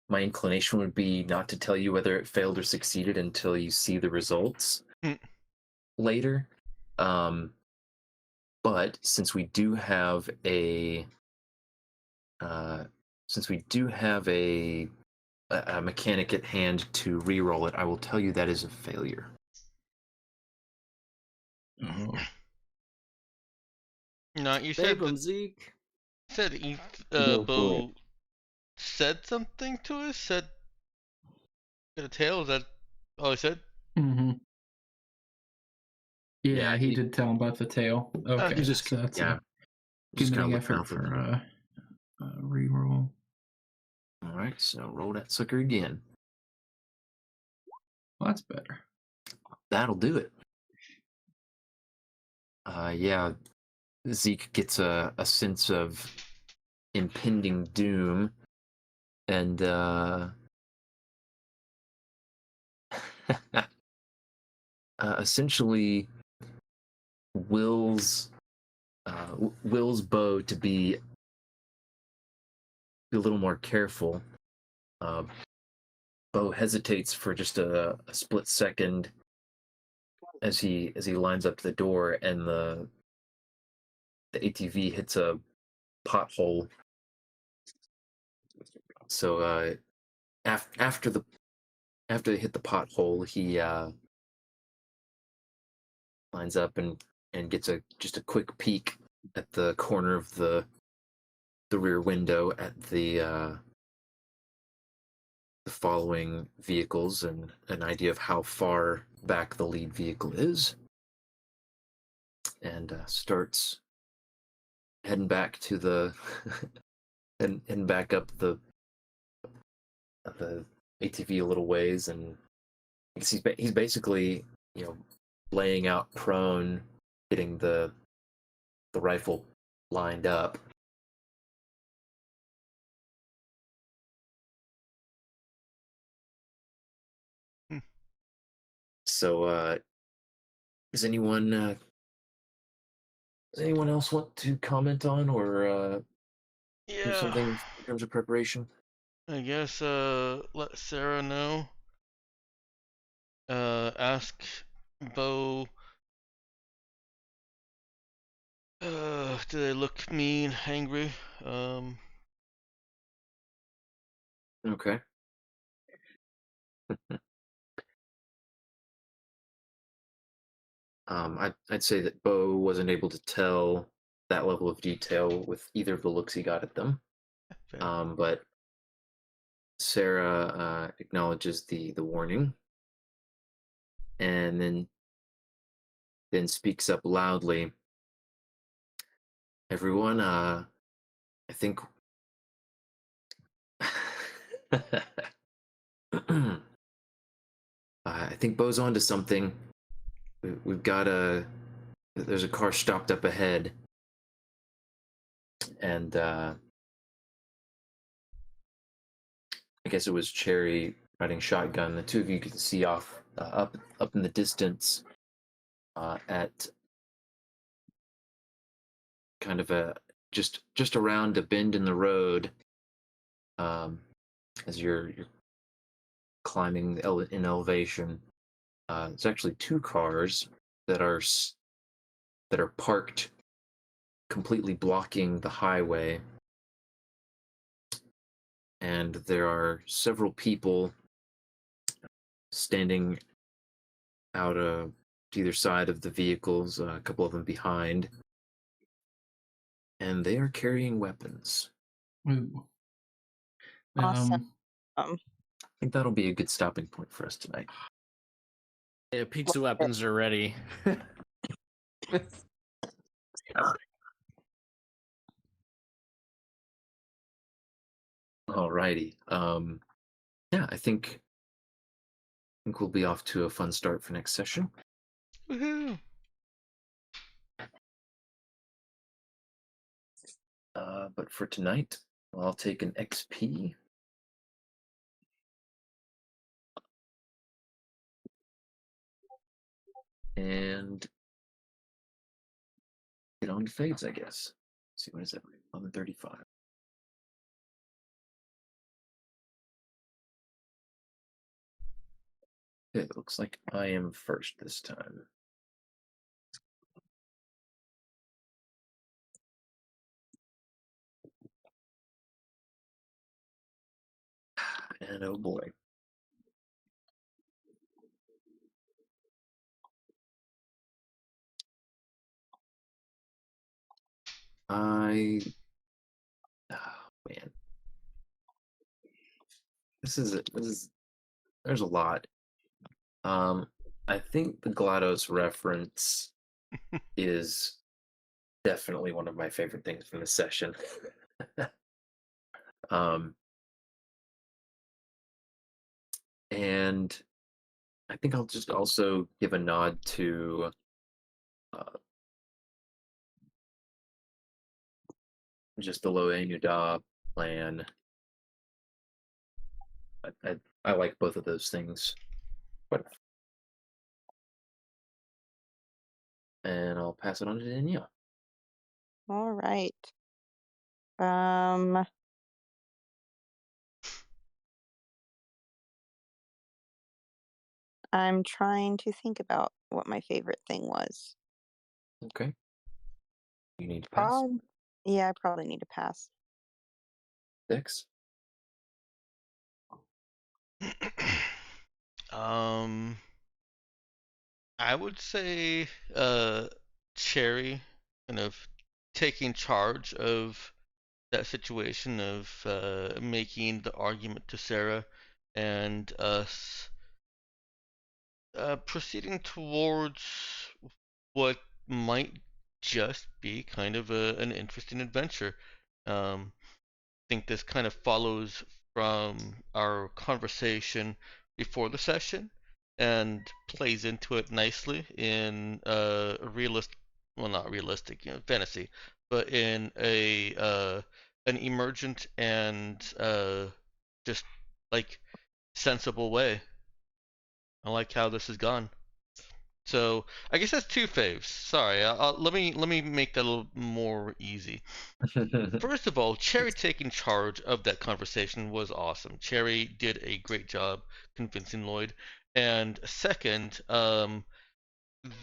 my inclination would be not to tell you whether it failed or succeeded until you see the results later. But since we do have a mechanic at hand to re-roll it, I will tell you that is a failure. Oh. No, you Save said him, Zeke. Bo said something to us. Said a tail. Is that all he said? Mm-hmm. Yeah, he he- did tell him about the tail. Okay, He's just so that's yeah, a just kind committing of looking effort out for for them. reroll. All right, so roll that sucker again. Well, that's better. That'll do it. Yeah, Zeke gets a sense of impending doom, and essentially wills Bo to be a little more careful. Bo hesitates for just a split second as he lines up to the door, and the ATV hits a pothole. So after they hit the pothole, he lines up and gets just a quick peek at the corner of the rear window at the following vehicles and an idea of how far back the lead vehicle is, and starts heading back to the and back up the ATV a little ways, and he's basically laying out prone, getting the rifle lined up. Hmm. So does anyone else want to comment on or do Yeah. something in terms of preparation? I guess let Sarah know. Ask Bo. Do they look mean, angry? Okay. I'd say that Bo wasn't able to tell that level of detail with either of the looks he got at them. Fair. But Sarah acknowledges the warning, and then speaks up loudly. Everyone, I think I think Bo's onto something. We've got there's a car stopped up ahead, and I guess it was Cherry riding shotgun. The two of you could see off up in the distance at kind of a just around a bend in the road, as you're climbing in elevation. It's actually two cars that are parked, completely blocking the highway, and there are several people standing out to either side of the vehicles, a couple of them behind, and they are carrying weapons. Ooh. Awesome. I think that'll be a good stopping point for us tonight. Yeah, pizza weapons are ready. Alrighty. Yeah, I think we'll be off to a fun start for next session. Woohoo! But for tonight, I'll take an XP. And get on to fades, I guess. Let's see, what is that? 11:35. Okay, it looks like I am first this time. And oh boy. Oh man. There's a lot. I think the GLaDOS reference is definitely one of my favorite things from the session. um, and I think I'll just also give a nod to uh, just the Loe Nuda plan. I like both of those things. But and I'll pass it on to Danielle. All right. Um, I'm trying to think about what my favorite thing was. Okay. You need to pass. Yeah, I probably need to pass. Dex. um, I would say Cherry kind of taking charge of that situation of making the argument to Sarah and us proceeding towards what might just be kind of an interesting adventure. I think this kind of follows from our conversation before the session and plays into it nicely in a realist, well, not realistic, fantasy, but in a an emergent and just like sensible way. I like how this has gone. So I guess that's two faves. Sorry, let me make that a little more easy. First of all, Cherry taking charge of that conversation was awesome. Cherry did a great job convincing Lloyd. And second,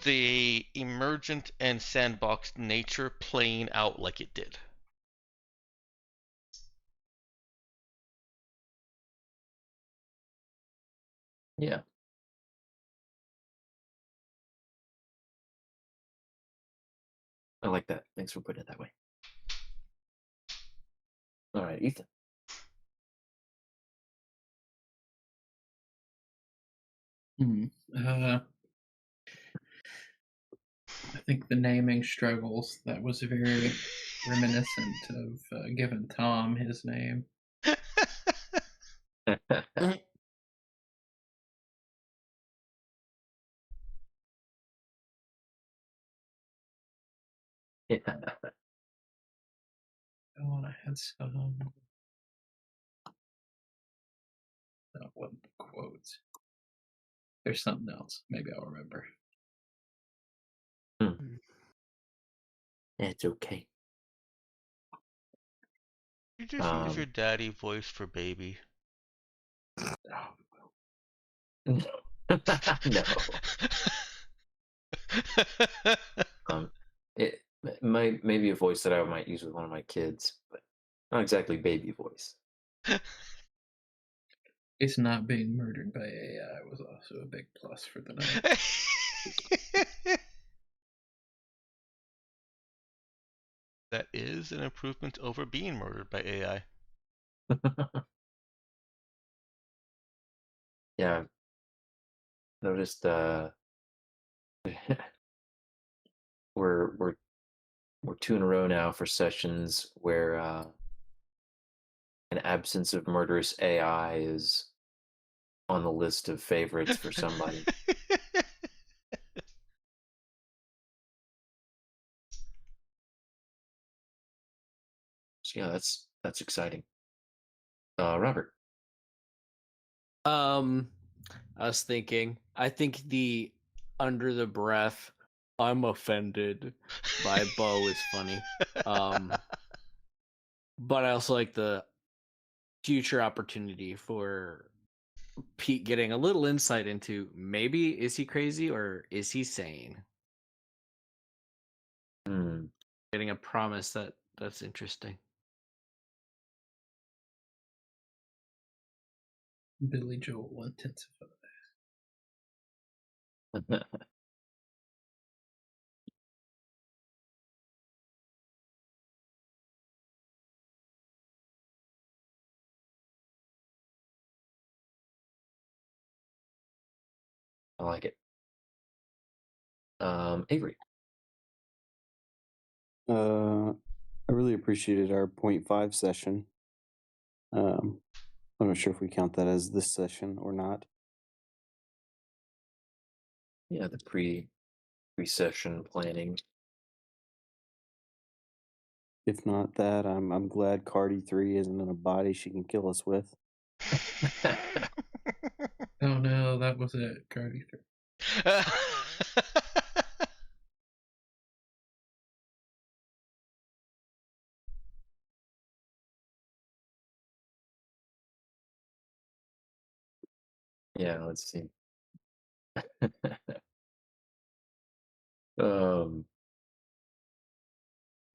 the emergent and sandbox nature playing out like it did. Yeah. I like that. Thanks for putting it that way. All right, Ethan. I think the naming struggles, that was very reminiscent of giving Tom his name. Yeah. Oh, and I had some. That wasn't the quotes. There's something else. Maybe I'll remember. It's okay. You just use your daddy voice for baby. No. It maybe a voice that I might use with one of my kids, but not exactly baby voice. It's not being murdered by AI was also a big plus for the night. That is an improvement over being murdered by AI. Yeah. Noticed we're 2 in a row now for sessions where an absence of murderous AI is on the list of favorites for somebody. So yeah, that's exciting. Robert. I was thinking, I think the under the breath, I'm offended by Bo is funny. But I also like the future opportunity for Pete getting a little insight into maybe is he crazy or is he sane? Getting a promise that's interesting. Billy Joel will intensify. I like it. Avery. I really appreciated our 0.5 session. I'm not sure if we count that as this session or not. Yeah, the pre-session planning. If not that, I'm glad Cardi 3 isn't in a body she can kill us with. Oh no, that was it, Cardi. Yeah, let's see. um,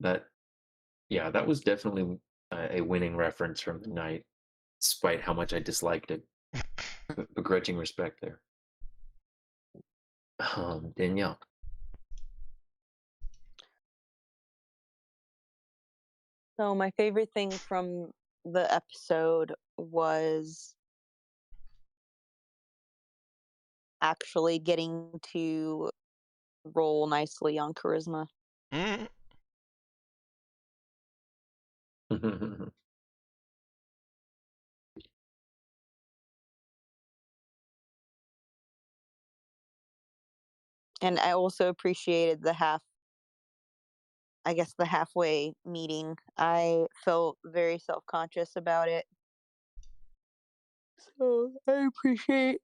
that yeah, that was definitely a winning reference from the night, despite how much I disliked it. Begrudging respect there. Danielle. So my favorite thing from the episode was actually getting to roll nicely on charisma. Mm. And I also appreciated the halfway meeting. I felt very self-conscious about it. So I appreciate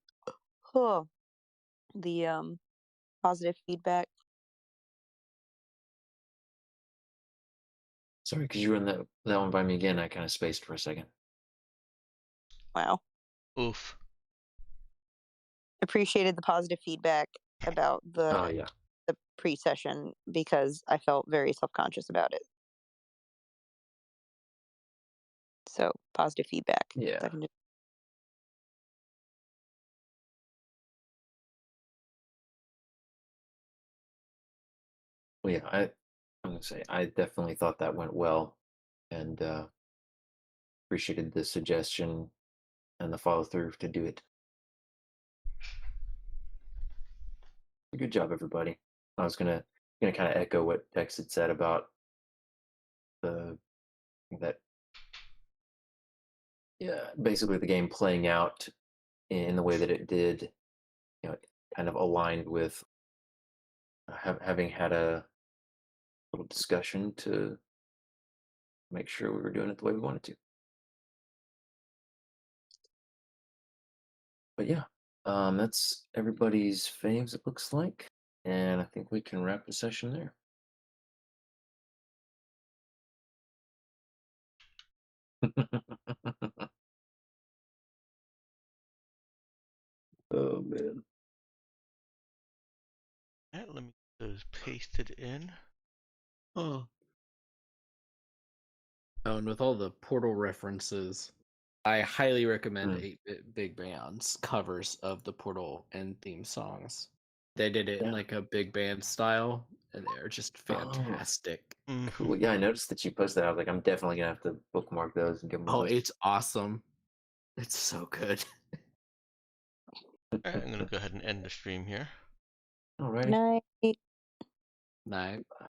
the positive feedback. Sorry, could you run that one by me again? I kind of spaced for a second. Wow. Oof. Appreciated the positive feedback about Oh yeah. the pre-session because I felt very self-conscious about it. So positive feedback. Yeah. Well, yeah, I'm gonna say I definitely thought that went well, and appreciated the suggestion and the follow through to do it. Good job, everybody. I was gonna kind of echo what Tex had said about that. Yeah, basically the game playing out in the way that it did, kind of aligned with having had a little discussion to make sure we were doing it the way we wanted to. But yeah, that's everybody's faves, it looks like. And I think we can wrap the session there. Oh, man. Let me get those pasted in. Oh, and with all the Portal references, I highly recommend 8-Bit Big Band's covers of the Portal and theme songs. They did it in like a big band style, and they're just fantastic. Cool. Yeah, I noticed that you posted that. I was like, I'm definitely gonna have to bookmark those and give them. Oh, it's awesome. It's so good. Alright, I'm gonna go ahead and end the stream here. All right. Night. Night.